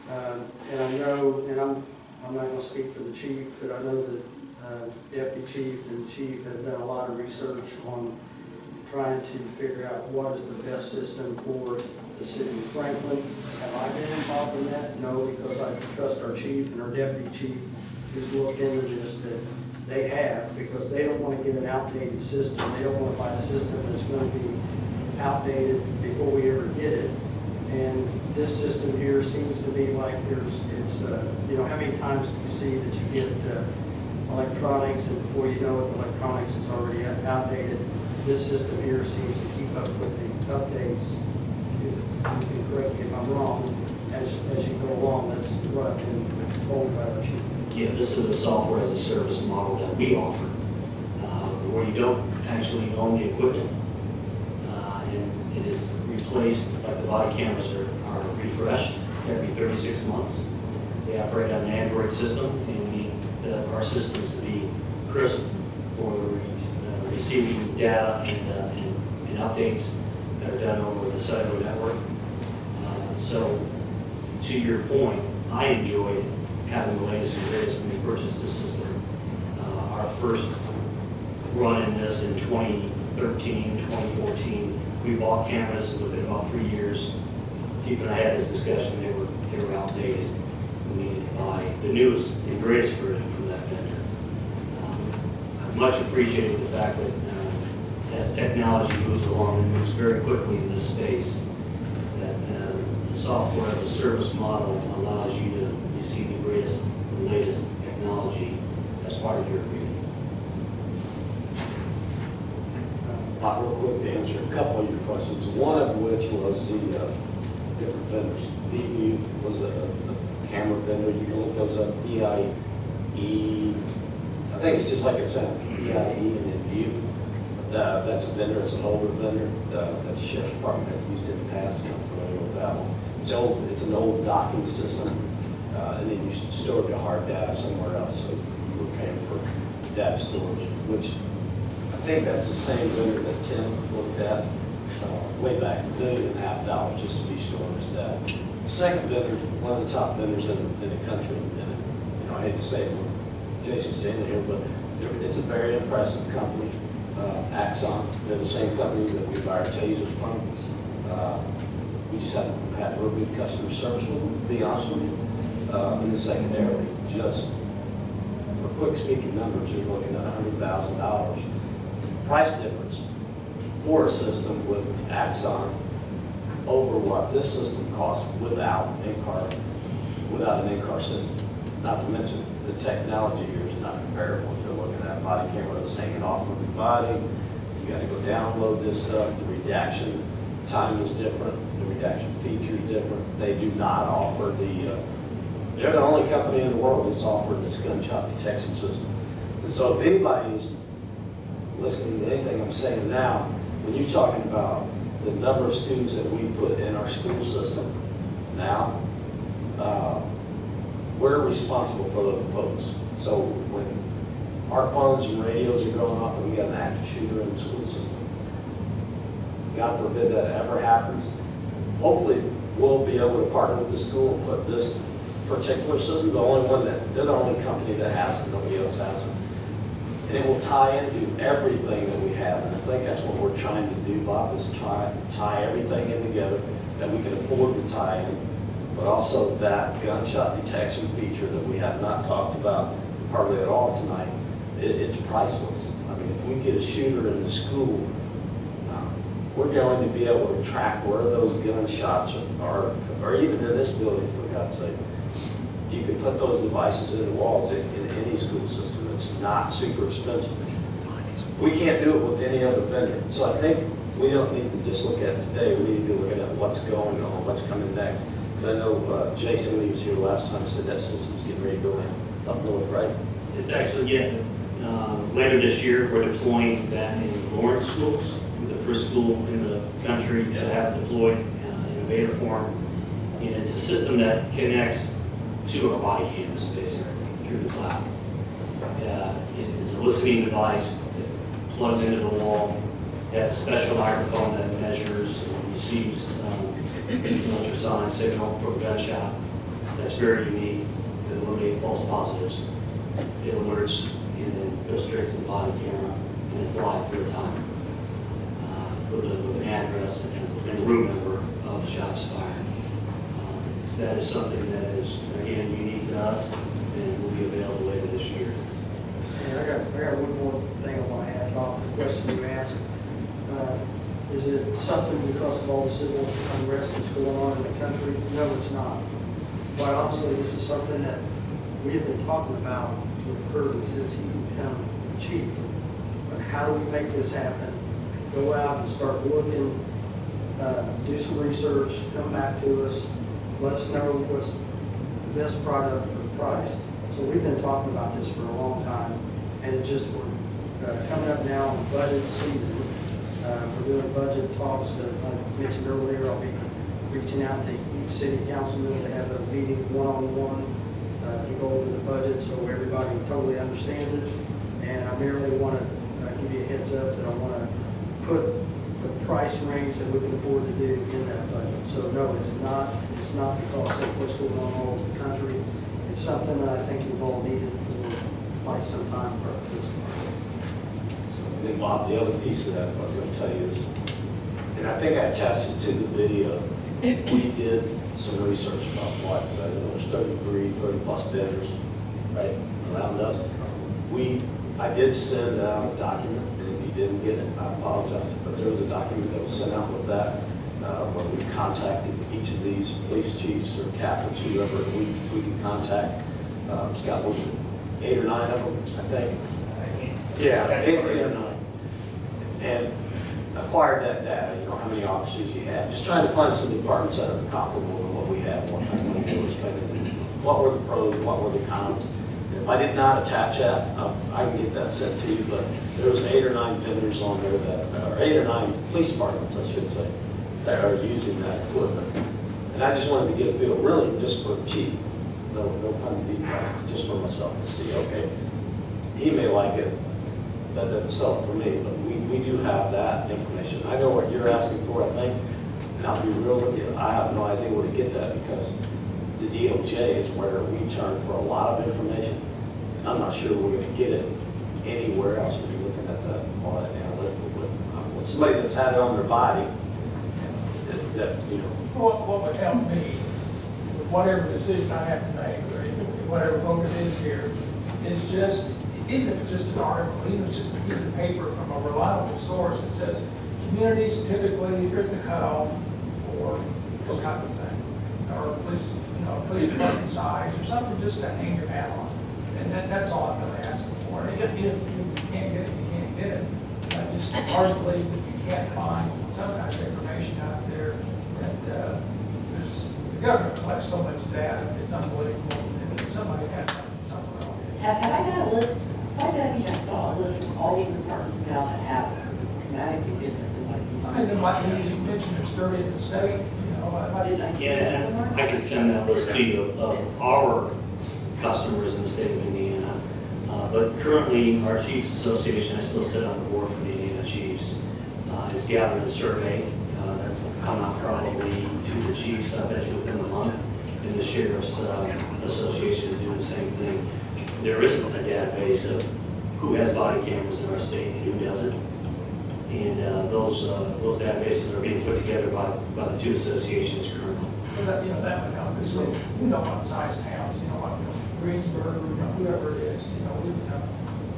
And I know, and I'm not going to speak for the chief, but I know that Deputy Chief and Chief have done a lot of research on trying to figure out what is the best system for the city of Franklin. Have I been involved in that? No, because I trust our chief and our deputy chief who's looked into this, that they have, because they don't want to get an outdated system. They don't want to buy a system that's going to be outdated before we ever get it. And this system here seems to be like you know, how many times do you see that you get electronics, and before you know it, the electronics is already outdated. This system here seems to keep up with the updates. If you can correct me if I'm wrong, as you go along, that's what I've been told by the chief. Yeah, this is a software as a service model that we offer, where you don't actually own the equipment. And it is replaced, like the body cameras are refreshed every 36 months. They operate on an Android system, and we need our systems to be crisp for receiving data and updates that are done over the cellular network. So to your point, I enjoyed having the latest and greatest when we purchased this system. Our first run in this in 2013, 2014, we bought cameras, and within about 3 years, Chief and I had this discussion, they were outdated. We needed to buy the newest and greatest version from that vendor. I much appreciated the fact that as technology moves along and moves very quickly in this space, that the software as a service model allows you to receive the greatest and latest technology as part of your agreement. Real quick to answer a couple of your questions, one of which was the different vendors. VU was a camera vendor. You can look those up, EIE. I think it's just like a sound, EIE and then VU. That's a vendor, it's an older vendor that the sheriff's department had used in the past. I'm familiar with that one. It's an old docking system, and then you store the hard data somewhere else. So you were paying for data storage, which I think that's the same vendor that Tim looked at way back, $1.5 million just to be storing his data. The second vendor, one of the top vendors in the country, and I hate to say it, Jason's standing here, but it's a very impressive company, Axon. They're the same company that we buy our tasers from. We just haven't had real good customer service with them, to be honest with you. And then secondarily, just for quick speaking numbers, you're looking at $100,000 price difference for a system with Axon over what this system costs without an in-car system. Not to mention, the technology here is not comparable. You're looking at a body camera that's hanging off of the body. You gotta go download this stuff. The redaction time is different. The redaction feature is different. They do not offer they're the only company in the world that's offered this gunshot detection system. And so if anybody is listening to anything I'm saying now, when you're talking about the number of students that we put in our school system now, we're responsible for those folks. So when our phones and radios are going off and we got an active shooter in the school system, God forbid that ever happens, hopefully we'll be able to partner with the school and put this particular system, they're the only company that has it, nobody else has it. And it will tie into everything that we have. And I think that's what we're trying to do, Bob, is tie everything in together that we can afford to tie in, but also that gunshot detection feature that we have not talked about hardly at all tonight. It's priceless. I mean, if we get a shooter in the school, we're going to be able to track where those gunshots are, or even in this building, for God's sake. You can put those devices in the walls in any school system. It's not super expensive. We can't do it with any other vendor. So I think we don't need to just look at today. We need to be looking at what's going on, what's coming next. Because I know Jason, when he was here last time, said that system's getting ready to go in up north, right? It's actually, later this year, we're deploying that in Lawrence schools, the first school in the country to have deployed in a beta form. And it's a system that connects to our body cameras, basically, through the cloud. It's a listening device that plugs into the wall. It has a special microphone that measures and receives ultrasonic signal from a gunshot. That's very unique to eliminate false positives. It alerts and then goes straight to the body camera, and it's live real time with an address and the room number of shots fired. That is something that is, again, unique to us and will be available later this year. And I got one more thing I want to add about the question you asked. Is it something because of all the civil unrest that's going on in the country? No, it's not. Quite honestly, this is something that we have been talking about with Kirby since he became chief. But how do we make this happen? Go out and start looking, do some research, come back to us, let us know what's the best product for the price. So we've been talking about this for a long time, and it just, we're coming up now on budget season. We're doing budget talks that I mentioned earlier. I'll be reaching out to each city councilman to have a meeting one-on-one to go over the budget so everybody totally understands it. And I merely want to give you a heads up that I want to put the price range that we can afford to do in that budget. So no, it's not because of what's going on all over the country. It's something that I think we've all needed for quite some time for this market. And then Bob, the other piece of that I was going to tell you is, and I think I attached it to the video, we did some research about what, there's 30 plus vendors, right, around us. I did send out a document, and if you didn't get it, I apologize, but there was a document that was sent out with that, where we contacted each of these police chiefs or captains, whoever we can contact. Scott, was it 8 or 9 of them, I think? Yeah, 8 or 9. And acquired that data, how many officers you had. Just trying to find some departments that are comparable to what we have, what kind of money they were spending. What were the pros, what were the cons? And if I did not attach that, I can get that sent to you, but there was 8 or 9 vendors on there or 8 or 9 police departments, I should say, that are using that equipment. And I just wanted to get a feel, really, just for cheap. No pun to these guys, but just for myself to see, okay, he may like it, that doesn't sell it for me, but we do have that information. I know what you're asking for, I think, and I'll be real with you, I have no idea where to get that because the DOJ is where we turn for a lot of information. And I'm not sure we're gonna get it anywhere else when you're looking at all that analytical, but with somebody that's had it on their body, that, you know, What would help me with whatever decision I have to make, or even whatever vote it is here, is just, even if it's just an article, even if it's just a piece of paper from a reliable source that says, communities typically, here's the cutoff for this kind of thing. Or police, police department size, or something just to hang your hat on. And that's all I'm really asking for. And if you can't get it, you can't get it. I just largely, if you can't find some kind of information out there that, the government collects so much data, it's unbelievable. And if somebody has something wrong. Have I got a list, I think I saw a list of all the departments now that have it, because it's dramatically different than what it used I to think be. it might be, you mentioned there's 30 in the state, Did I see that Yeah, somewhere? I can send that list to you of our customers in the state of Indiana. But currently, our Chiefs Association, I still sit on the board for the Indiana Chiefs, is gathering a survey that will come out probably to the chiefs, I bet you within a month. And the Sheriff's Association is doing the same thing. There isn't a database of who has body cameras in our state and who doesn't. And those databases are being put together by the two associations currently. Well, that would help, because we know what size towns, Greensburg, whoever it is, we would know.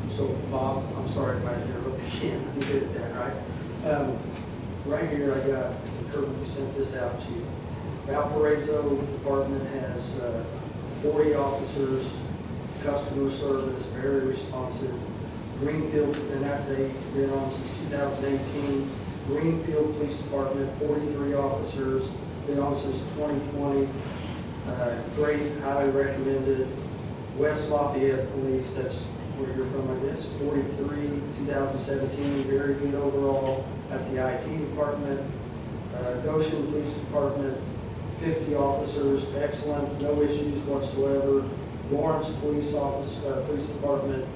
So Bob, I'm sorry if I interrupt again, you did that, right? Right here, I got, Kirby, you sent this out, Chief. Valparaiso Department has 40 officers, customer service, very responsive. Greenfield, and that they've been on since 2018. Greenfield Police Department, 43 officers, been on since 2020. Great, highly recommended. West Lafayette Police, that's where you're from, I guess, 43, 2017, very good overall. That's the IT department. Goshen Police Department, 50 officers, excellent, no issues whatsoever. Lawrence Police Department,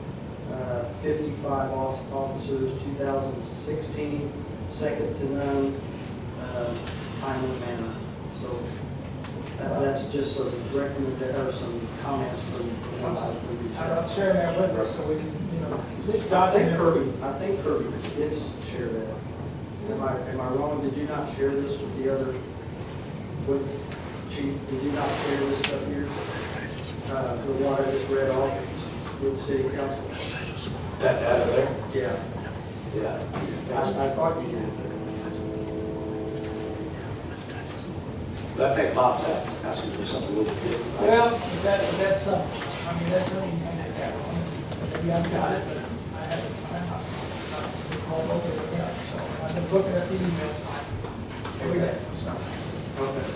55 officers, 2016, second to none, timely manner. So that's just some some comments from the ones that we I'll share that with us, so we can, at least I document. think Kirby did share that. Am I wrong? Did you not share this with the other, with Chief? Did you not share this stuff here? The one I just read off with the city council? that out of there, Yeah. yeah. I thought you did. But I think Bob's asking for something a little bit. Well, that's something, that's something you can look at. Maybe I've got it, but I haven't, recalled looking it up, so I've been looking at the emails every day, so. Okay.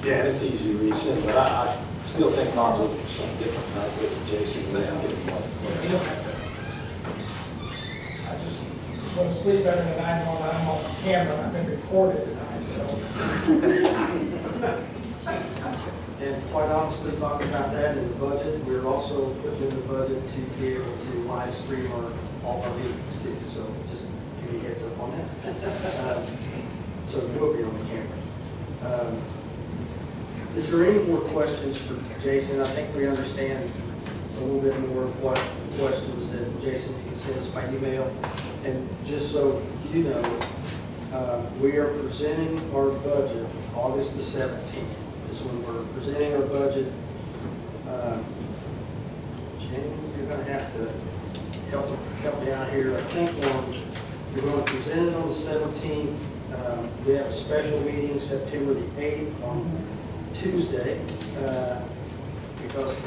Yeah, it's easy to resend, but I still think Bob's looking for something different, not with Jason, and then get him You don't have to. I just want to sleep better than I know that I'm on camera, I've been recorded tonight, so. And quite honestly, talking about that in the budget, we're also putting in the budget to be able to live stream all our meetings too. So just give me a heads up on that. So it will be on the camera. Is there any more questions for Jason? I think we understand a little bit more of what questions that Jason can send us by email. And just so you know, we are presenting our budget August the 17th. Is when we're presenting our budget. Jen, you're going to have to help me out here. I think we're going to present it on the 17th. We have a special meeting September the 8th on Tuesday because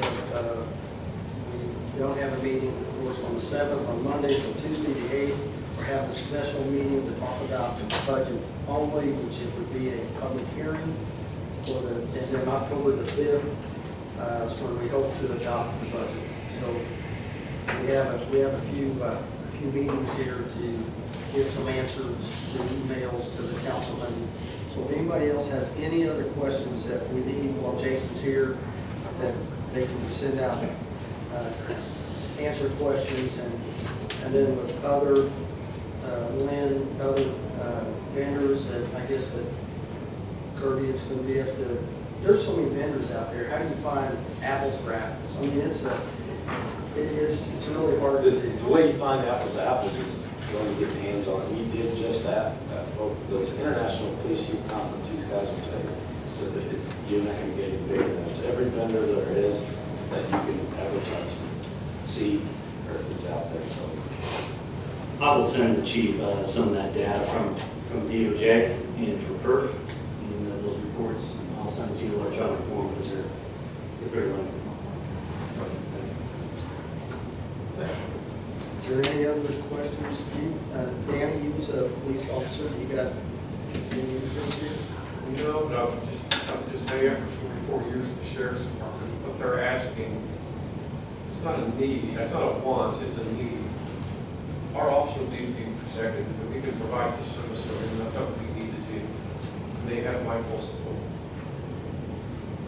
we don't have a meeting, of course, on the 7th. On Monday, so Tuesday the 8th, we're having a special meeting to talk about the budget only, which it would be a public hearing. And then October the 5th is when we hope to adopt the budget. So we have a few meetings here to give some answers to emails to the councilman. So if anybody else has any other questions that we need while Jason's here, that they can send out answer questions, and then with other vendors that I guess that Kirby, it's going to be up to, there's so many vendors out there. How do you find apples for apples? I mean, it's really hard The to do. the way you find apples to apples is going to get your hands on it. We did just that at both those international police chief conferences these guys will tell you. So that it's, you're not going to get any bigger than that. So every vendor there is that you can ever touch, see, or is out there. So I will send the chief some of that data from DOJ and from PERF, and those reports, I'll send it to you in electronic form because they're very limited. Is there any other questions? Danny, you was a police officer, you got anything here? No, no, I'm just saying after 44 years in the sheriff's department, what they're asking, it's not a need, it's not a want, it's a need. Our officers need to be protected, but we can provide the service for them, that's something we need to do. And they have my full support.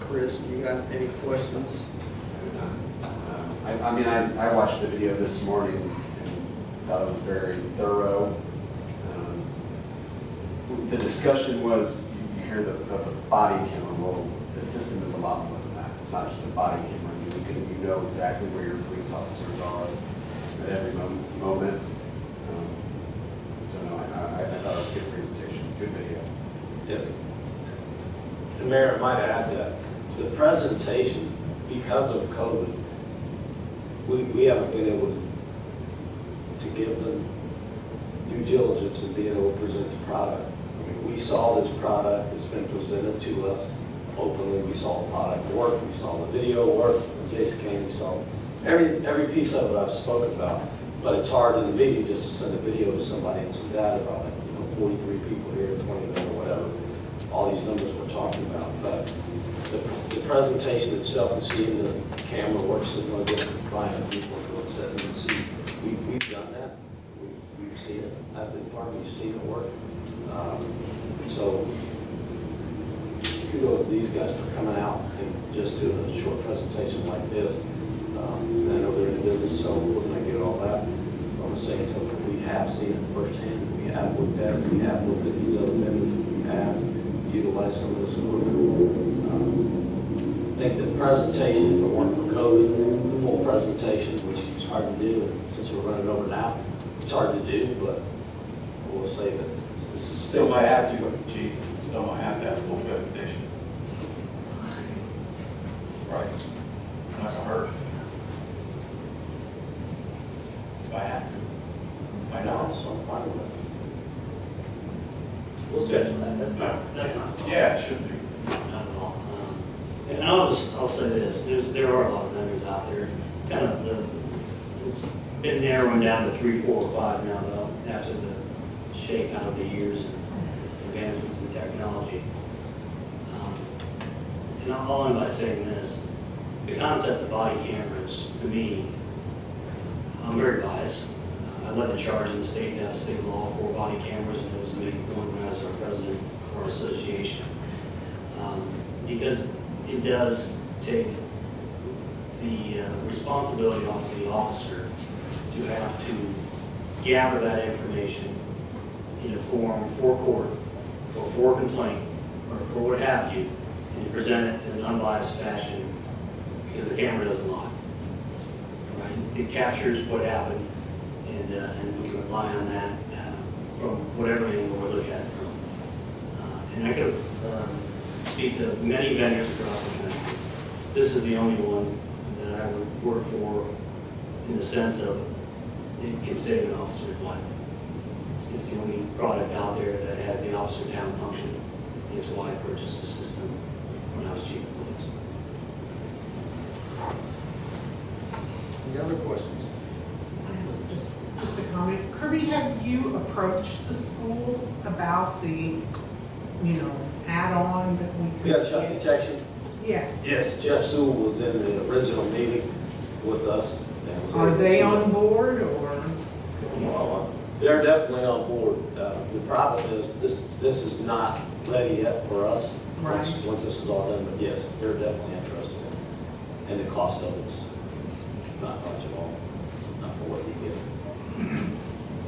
Chris, you got any questions? I mean, I watched the video this morning and thought it was very thorough. The discussion was, you hear the body camera. Well, the system is a lot more than that. It's not just a body camera. You know exactly where your police officers are at every moment. So no, I thought it was a good presentation, good video. yeah. And Mayor, I might add that the presentation, because of COVID, we haven't been able to give them due diligence in being able to present the product. I mean, we saw this product, it's been presented to us openly, we saw the product work, we saw the video work, when Jason came, we saw every piece of it I've spoken about, but it's hard in the meeting just to send a video to somebody and some data about it, 43 people here, 20 of them, or whatever, all these numbers we're talking about, but the presentation itself and seeing the camera works is no different from buying people to go sit and see. We've done that. We've seen it at the department. We've seen it work. So kudos to these guys for coming out and just doing a short presentation like this. I know they're in the business, so we're going to get all that. On the same token, we have seen it firsthand. We have looked at it. We have looked at these other vendors. We have utilized some of this equipment. I think the presentation, if it weren't for COVID, the full presentation, which is hard to do, and since we're running over now, it's hard to do, but we'll say that this is Still might have to, Chief, still might have to have a full presentation. Right. It's not gonna hurt. If I have to. I know. so I'm fine with it. We'll schedule that, that's not. Yeah, it should be. Not at all. And I'll say this, there are a lot of vendors out there, kind of it's been narrowing down to 3, 4, or 5 now, though, after the shake out of the years and advancements in technology. And I'll end by saying this, the concept of body cameras, to me, I'm very biased. I led the charge in the state to have state law for body cameras, and it was a big point when I was our president of our association. Because it does take the responsibility off of the officer to have to gather that information in a form for court or for complaint or for what have you, and present it in an unbiased fashion because the camera doesn't lie. Right? It captures what happened, and we can rely on that from whatever angle we're looking at it from. And I could speak to many vendors across the country. This is the only one that I would work for in the sense of it can save an officer's life. It's the only product out there that has the officer down function. And it's why I purchased the system when I was chief of police. Any other questions? Just a comment. Kirby, have you approached the school about the, add-on that we could? Yeah, Chuck Detection. Yes. Yes, Jeff Sewell was in the original meeting with us. and was Are able to they see on it. board or? Well, they're definitely on board. The problem is, this is not ready yet for us. Once this is all done, but yes, they're definitely interested in it. And the cost of it's not much at all, not for what you get.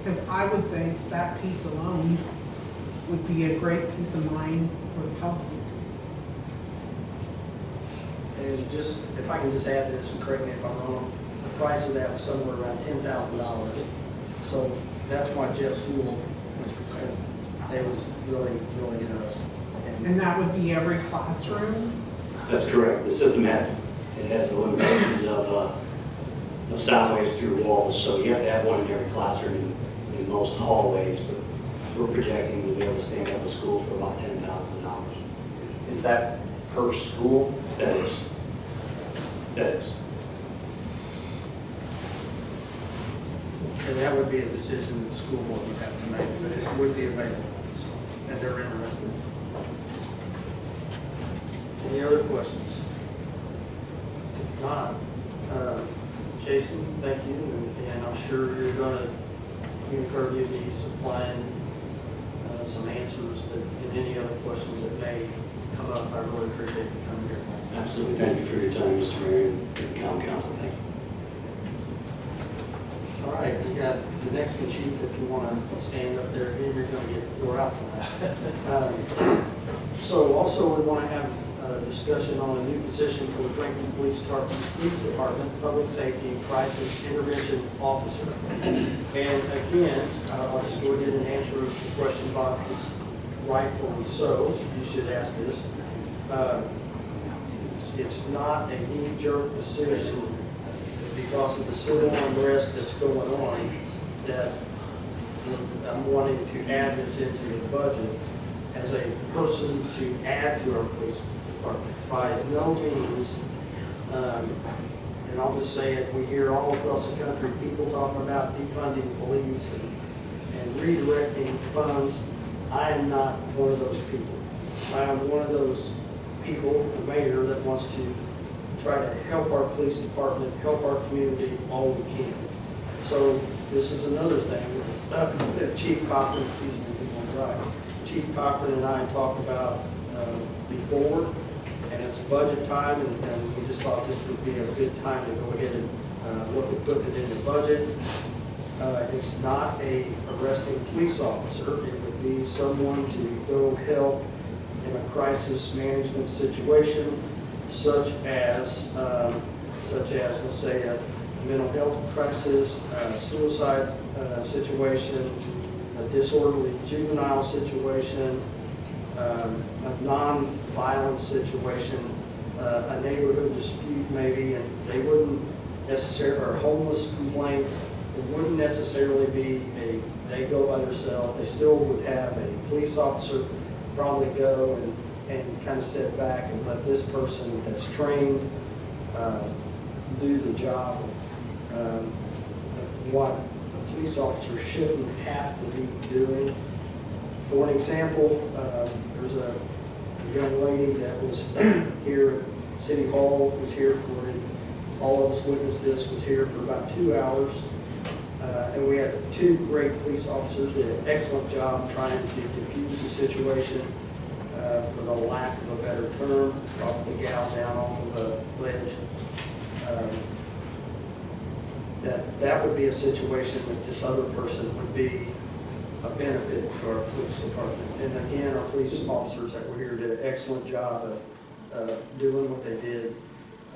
Because I would think that piece alone would be a great peace of mind for the public. If I can just add this, and correct me if I'm wrong, the price of that was somewhere around $10,000. So that's why Jeff Sewell was, they was really, really interested. And that would be every classroom? That's correct. The system has the limitations of sound waves through walls, so you have to have one in every classroom in most hallways. But we're projecting to be able to stand up a school for about $10,000. Is that per school? That is. And that would be a decision the school board would have to make, but it would be available, so, and they're interested. Any other questions? If not, Jason, thank you, and I'm sure you're gonna, Kirby will be supplying some answers that, and any other questions that may come up. I really appreciate you coming here. Absolutely. Thank you for your time, Mr. Mayor and County Council. Thank you. All right, we got the next one, Chief, if you want to stand up there again, you're going to get wore out tonight. So also we want to have a discussion on a new position for the Franklin Police Department, Public Safety Crisis Intervention Officer. And again, I'll just go ahead and answer the question box, rightfully so, you should ask this. It's not a knee-jerk decision because of the civil unrest that's going on, that I'm wanting to add this into the budget as a person to add to our police department. By no means, and I'll just say it, we hear all across the country people talking about defunding police and redirecting funds. I am not one of those people. I am one of those people, the mayor, that wants to try to help our police department, help our community all we can. So this is another thing that Chief Cochran, excuse me, Chief Cochran and I talked about before, and it's budget time, and we just thought this would be a good time to go ahead and look at putting it in the budget. It's not a arresting police officer. It would be someone to go help in a crisis management situation, such as let's say a mental health crisis, suicide situation, a disorderly juvenile situation, a non-violent situation, a neighborhood dispute maybe, and they wouldn't necessarily, or homeless complaint, it wouldn't necessarily be they go by themselves. They still would have a police officer probably go and kind of step back and let this person that's trained do the job of what a police officer shouldn't have to be doing. For an example, there's a young lady that was here at City Hall, was here for, all of us witnessed this, was here for about 2 hours. And we had 2 great police officers, did an excellent job trying to defuse the situation. For the lack of a better term, brought the gal down off of the ledge. That would be a situation that this other person would be a benefit to our police department. And again, our police officers that were here did an excellent job of doing what they did.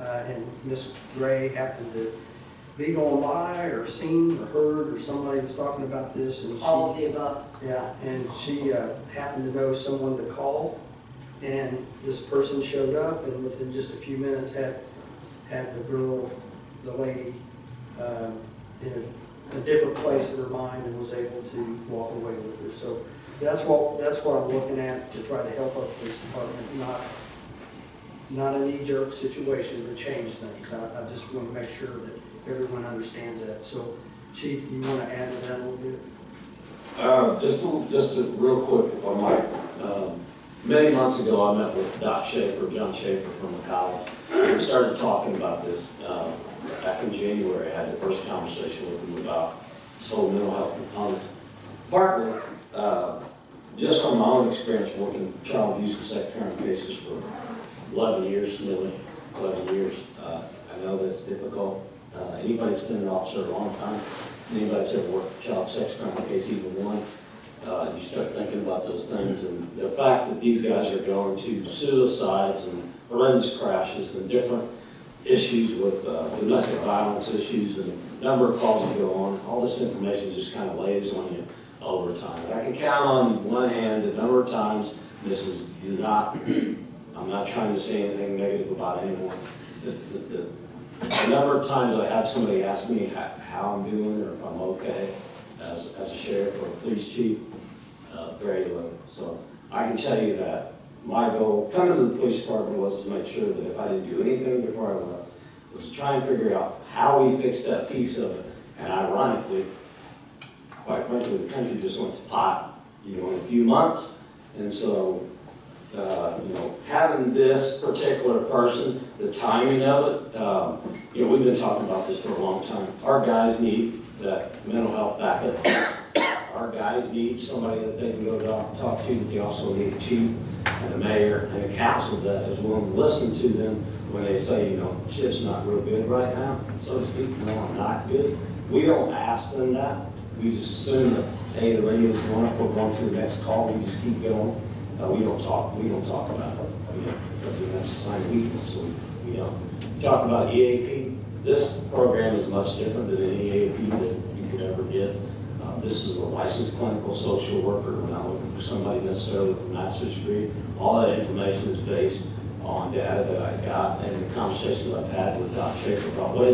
And Miss Gray happened to be going by or seen or heard or somebody was talking about this, and All of the above. yeah, and she happened to know someone to call, and this person showed up, and within just a few minutes had the girl, the lady, in a different place in her mind, and was able to walk away with her. So that's what I'm looking at to try to help our police department, not a knee-jerk situation to change things. I just want to make sure that everyone understands that. So, Chief, you want to add to that a little bit? Just real quick, if I might. Many months ago, I met with Doc Schaefer, John Schaefer from the college. We started talking about this back in January. I had the first conversation with him about this whole mental health component. Partly, just from my own experience working child abuse and sex parent cases for 11 years, nearly 11 years, I know that's difficult. Anybody that's been an officer a long time, anybody that's ever worked a child sex crime case, even one, you start thinking about those things. And the fact that these guys are going to suicides and horrendous crashes and different issues with domestic violence issues and a number of calls that go on. All this information just kind of lays on you over time. But I can count on one hand the number of times, this is not, I'm not trying to say anything negative about anyone. The number of times I had somebody ask me how I'm doing or if I'm okay as a sheriff or a police chief, very low. So I can tell you that my goal coming to the police department was to make sure that if I didn't do anything before I left, was to try and figure out how we fixed that piece of it. And ironically, quite frankly, the country just went to pot, in a few months. And so, having this particular person, the timing of it, we've been talking about this for a long time. Our guys need that mental health backup. Our guys need somebody that they can go talk to, but they also need a chief and a mayor and a council that is willing to listen to them when they say, shit's not real good right now, so to speak. No, I'm not good. We don't ask them that. We just assume that, hey, the radio's going up, we're going to the next call, we just keep going. We don't talk about it, because that's a sign of weakness. So we talk about EAP. This program is much different than any EAP that you could ever get. This is a licensed clinical social worker. We're not looking for somebody necessarily with a master's degree. All that information is based on data that I got and the conversations I've had with Doc Schaefer about what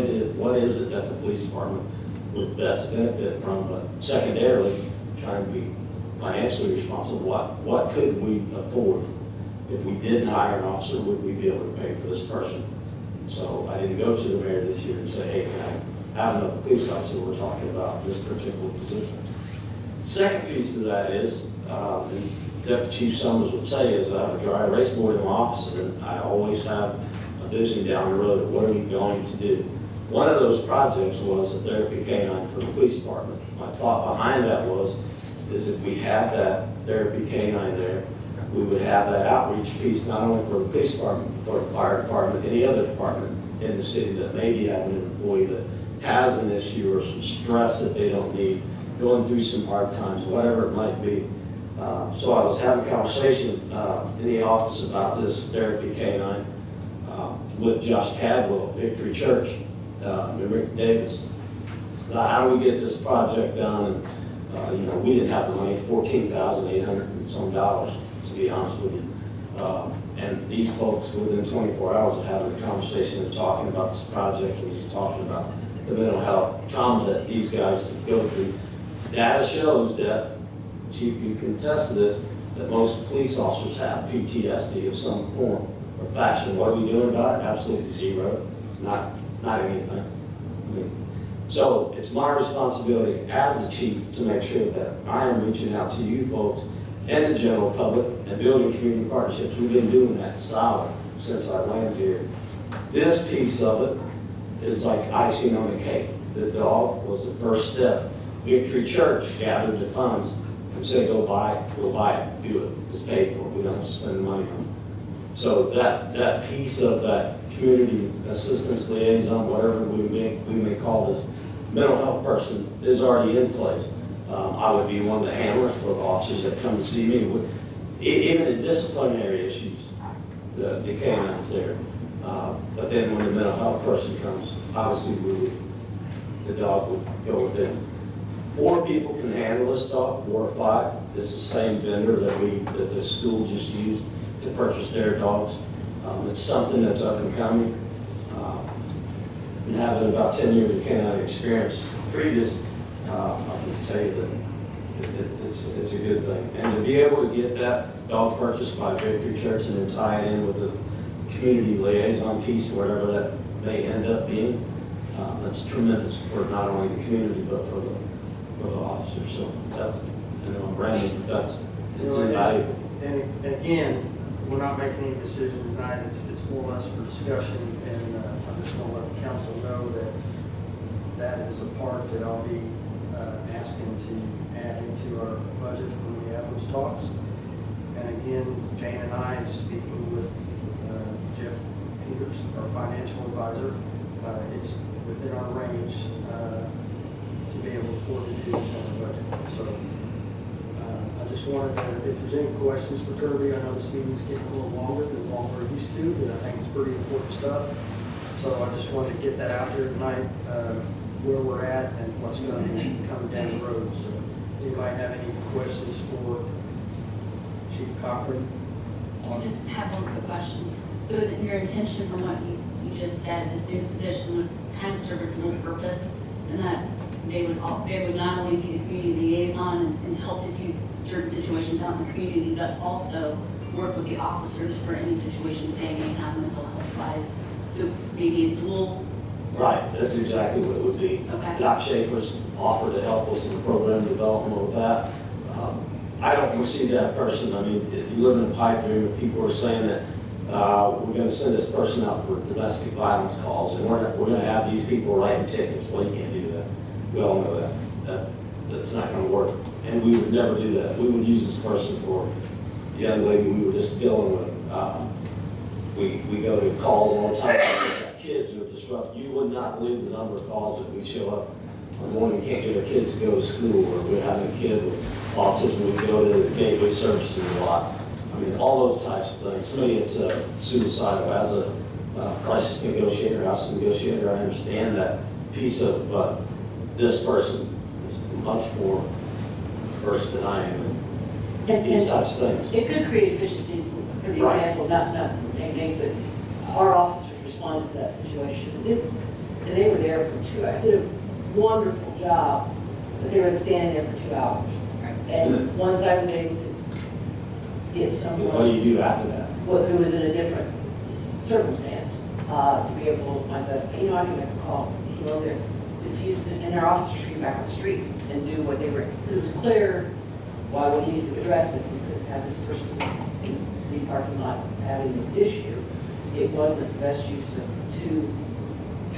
is it that the police department would best benefit from, but secondarily, trying to be financially responsible. What could we afford? If we didn't hire an officer, would we be able to pay for this person? So I didn't go to the mayor this year and say, hey, can I have another police officer? We're talking about this particular position. Second piece of that is, and Deputy Chief Summers would say, is I have a dry erase board in my office, and I always have a vision down the road of what are we going to do. One of those projects was a therapy canine for the police department. My thought behind that is if we had that therapy canine there, we would have that outreach piece not only for the police department, but for the fire department, any other department in the city that may be having an employee that has an issue or some stress that they don't need, going through some hard times, whatever it might be. So I was having a conversation in the office about this therapy canine with Josh Cadwell at Victory Church and Rick Davis. How do we get this project done? And we didn't have the money, $14,800 and some dollars, to be honest with you. And these folks, within 24 hours of having a conversation and talking about this project, and he's talking about the mental health trauma that these guys go through. Data shows that, Chief, you can attest to this, that most police officers have PTSD of some form or fashion. What are we doing about it? Absolutely zero. Not anything. So it's my responsibility as the chief to make sure that I am reaching out to you folks and the general public and building community partnerships. We've been doing that solid since I landed here. This piece of it is like icing on the cake. The dog was the first step. Victory Church gathered the funds and said, go buy it, do it. It's paid for. We don't have to spend the money on it. So that piece of that community assistance liaison, whatever we may call this, mental health person is already in place. I would be one of the handlers for the officers that come to see me with even the disciplinary issues, the canines there. But then when the mental health person comes, obviously the dog would go with them. 4 people can handle this dog, 4 or 5. It's the same vendor that the school just used to purchase their dogs. It's something that's up and coming. And having about 10 years of canine experience previous, I can tell you that it's a good thing. And to be able to get that dog purchased by Victory Church and then tie it in with the community liaison piece, whatever that may end up being, that's tremendous for not only the community but for the officers. So that's, Brandon, it's invaluable. And again, we're not making any decision tonight. It's more or less for discussion, and I just want to let the council know that is a part that I'll be asking to add into our budget when we have those talks. And again, Jane and I, speaking with Jeff Peters, our financial advisor, it's within our range to be able to afford to do this on the budget. So I just wanted to, if there's any questions for Kirby, I know this meeting's getting a little longer than what we're used to, but I think it's pretty important stuff. So I just wanted to get that out there tonight, where we're at and what's going to be coming down the road. So does anybody have any questions for Chief Cochran? I just have one quick question. So is it your intention from what you just said, this new position would kind of serve a dual purpose, and that they would not only be the community liaison and help diffuse certain situations out in the community, but also work with the officers for any situations they may have mental health wise? So maybe a dual. Right, that's exactly what it would be. Okay. Doc Schaefer's offered to help us in the program development with that. I don't foresee that person. I mean, you live in a pipe dream, and people are saying that we're gonna send this person out for domestic violence calls, and we're gonna have these people writing tickets. Well, you can't do that. We all know that's not gonna work. And we would never do that. We would use this person for the young lady we were just dealing with. We go to calls all the time. Kids who are disrupted. You would not believe the number of calls that we show up on the morning, we can't get our kids to go to school, or we're having a kid with autism, we go to the gateway services a lot. I mean, all those types of things. Somebody that's suicidal, as a crisis negotiator, house negotiator, I understand that piece of, but this person is much more versed than I am in these types of things. It could create efficiencies, for the Right. example, not to name, but our officers responded to that situation. And they were there for 2 hours, did a wonderful job, but they were standing there for 2 hours. And once I was able to get someone. What do you do after that? Well, who was in a different circumstance, to be able to find that, you know, I can make a call, you know, they're diffused, and our officers came back on the street and do what they were, because it was clear why we needed to address it. We couldn't have this person in the city parking lot having this issue. It wasn't the best use of 2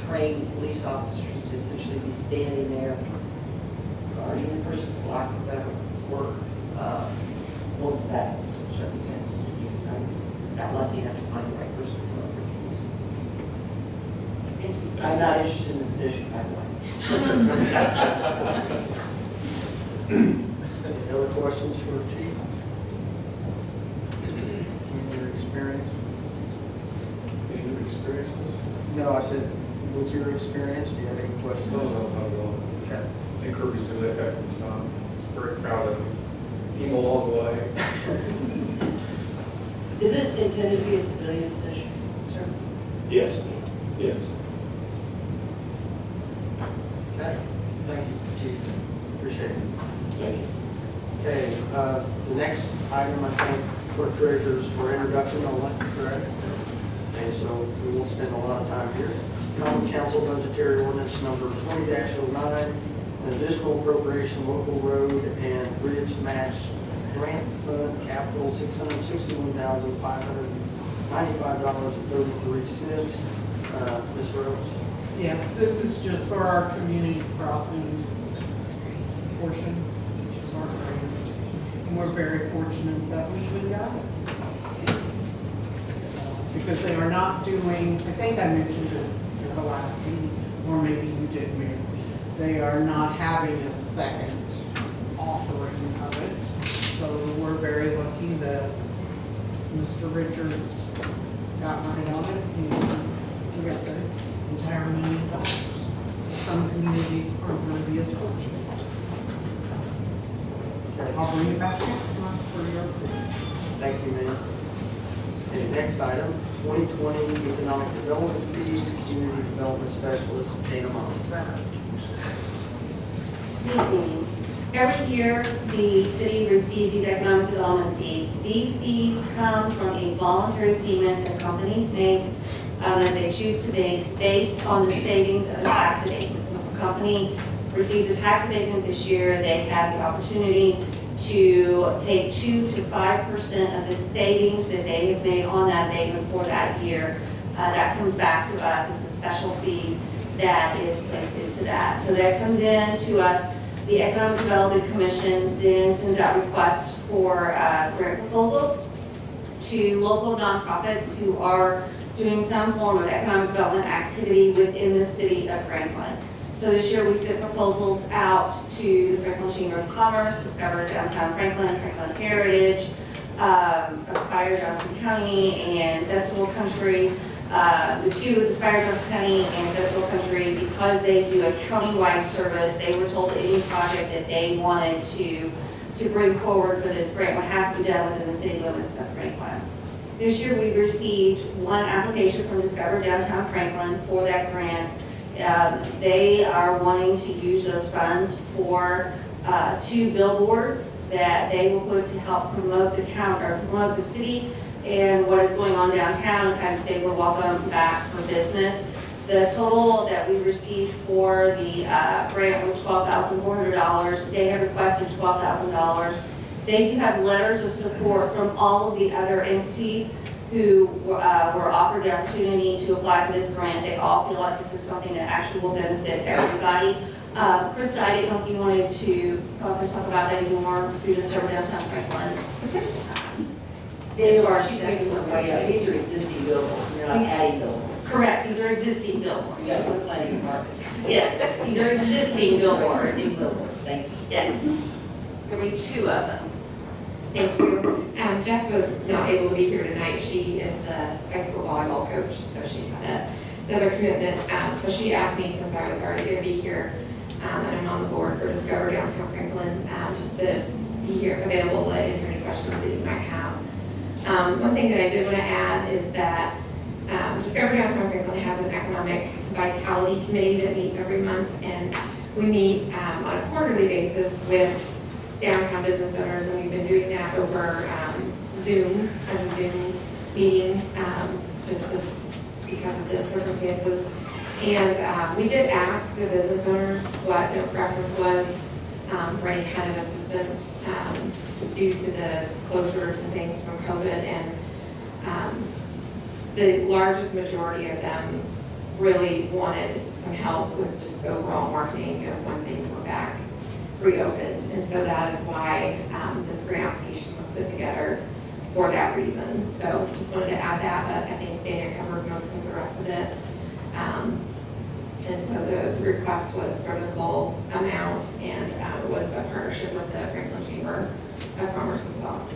trained police officers to essentially be standing there, guarding a person, for lack of a better word, once that circumstances to use. I was got lucky enough to find the right person for the reason. I'm not interested in the position, by the way. Any other questions for the chief? Your experience? Any new experiences? No, I said, what's your experience? Do you have any questions? No. Okay. I think Kirby's doing that back in time. Very proud of him. Came a long way. Is it intended to be a civilian position, sir? Yes, yes. Okay, thank you, chief. Appreciate it. Thank you. Okay, the next item, I think, clerk treasurer's for introduction only, correct? Yes, sir. Okay, so we won't spend a lot of time here. Common Council budgetary ordinance number 20-09, an additional appropriation local road and bridge match grant fund capital $661,595.33. Ms. Rose? Yes, this is just for our community crossings portion, which is our grant. And we're very fortunate that we even got it. Because they are not doing, I think I mentioned it at the last meeting, or maybe you did, Mary. They are not having a second offering of it. So we're very lucky that Mr. Richards got right on it and we got the entire $1 million. Some communities aren't going to be as fortunate. I'll bring it back next month for your approval. Thank you, ma'am. Okay, next item, 2020 economic development fees to community development specialist Dana Moss. Every year, the city receives these economic development fees. These fees come from a voluntary payment that companies make, that they choose to make based on the savings of a tax abatement. So if a company receives a tax abatement this year, they have the opportunity to take 2 to 5% of the savings that they have made on that abatement for that year. That comes back to us as a special fee that is placed into that. So that comes in to us. The Economic Development Commission then sends out requests for grant proposals to local nonprofits who are doing some form of economic development activity within the city of Franklin. So this year we sent proposals out to the Franklin Chamber of Commerce, Discover Downtown Franklin, Franklin Heritage, Aspire Johnson County, and Festival Country. the two, the Spire Johnson County and Festival Country, because they do a county-wide service, they were told that any project that they wanted to bring forward for this grant would have to be done within the city limits of Franklin. This year, we received one application from Discover Downtown Franklin for that grant. They are wanting to use those funds for 2 billboards that they will put to help promote the county, or promote the city and what is going on downtown, and kind of say we're welcome back for business. The total that we received for the grant was $12,400. They have requested $12,000. They do have letters of support from all of the other entities who were offered the opportunity to apply for this grant. They all feel like this is something that actually will benefit everybody. Krista, I didn't know if you wanted to talk about that anymore through Discover Downtown Franklin. As far as she's making her way up, these are existing billboards, you're not adding billboards. Correct, these are existing billboards. Yes, the planning department. Yes, these are existing billboards. Existing billboards, thank you. Yes. There'll be 2 of them. Thank you. Jess was not able to be here tonight. She is the high school volleyball coach, so she had another commitment. So she asked me, since I was already going to be here, and I'm on the board for Discover Downtown Franklin, just to be here available to answer any questions that you might have. One thing that I did want to add is that Discover Downtown Franklin has an economic vitality committee that meets every month, and we meet on a quarterly basis with downtown business owners, and we've been doing that over Zoom, as a Zoom meeting, just because of the circumstances. And we did ask the business owners what their preference was for any kind of assistance due to the closures and things from COVID, and the largest majority of them really wanted some help with just overall marketing of when things were back reopened. And so that is why this grant application was put together for that reason. So just wanted to add that, but I think Dana covered most of the rest of it. And so the request was for the full amount, and it was a partnership with the Franklin Chamber of Commerce as well.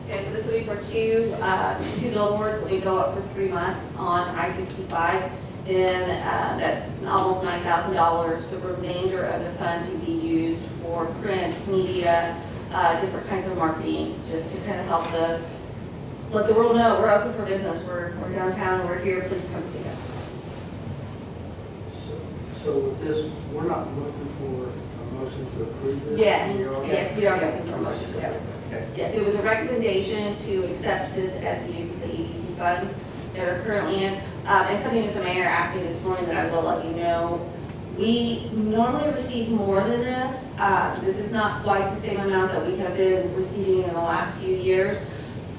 So this will be for 2 billboards that we go up for 3 months on I-65. And that's almost $9,000. The remainder of the funds would be used for print, media, different kinds of marketing, just to kind of help let the world know we're open for business. We're downtown and we're here. Please come see us. So with this, we're not looking for a motion to approve this? Yes, Okay. yes, we are looking for a motion to approve this. Okay. Yes, it was a recommendation to accept this as the use of the EDC funds that are currently in. And something that the mayor asked me this morning that I will let you know, we normally receive more than this. This is not quite the same amount that we have been receiving in the last few years.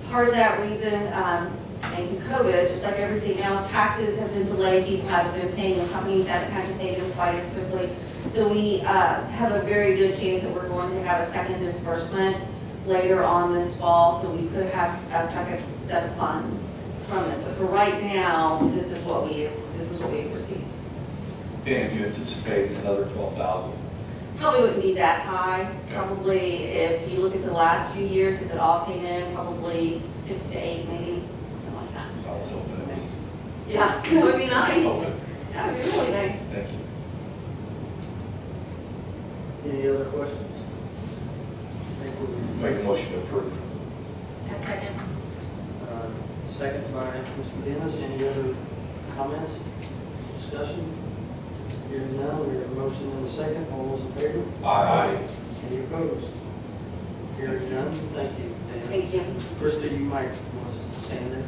Part of that reason, and COVID, just like everything else, taxes have been delayed, people haven't been paying, the companies haven't had to pay them quite as quickly. So we have a very good chance that we're going to have a second disbursement later on this fall, so we could have a second set of funds from this. But for right now, this is what we've received. Dan, do you anticipate another 12,000? Probably wouldn't be that high. Probably, if you look at the last few years, if it all came in, probably 6 to 8, maybe, something like that. I was hoping it was. Yeah, it would be nice. Hoping. That would be really nice. Thank you. Any other questions? I think we'll Make a motion to approve. Second. Second by Ms. Medina. Any other comments, discussion? Hearing none, we have a motion and a second. All those in favor? Aye. Any opposed? Hearing none, thank you. Dan. Thank you. Krista, you might want to stand there.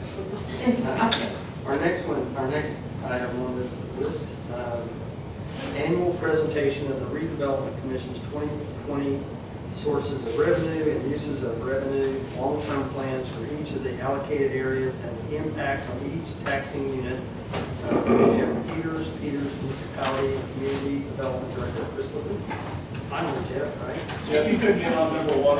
Our next item on the list, annual presentation of the Redevelopment Commission's 2020 sources of revenue and uses of revenue, long-term plans for each of the allocated areas, and the impact on each taxing unit. Jeff Peters, Municipality and Community Development Director, Crystal Lee. I'm Jeff, right? Jeff, you couldn't get on number 1.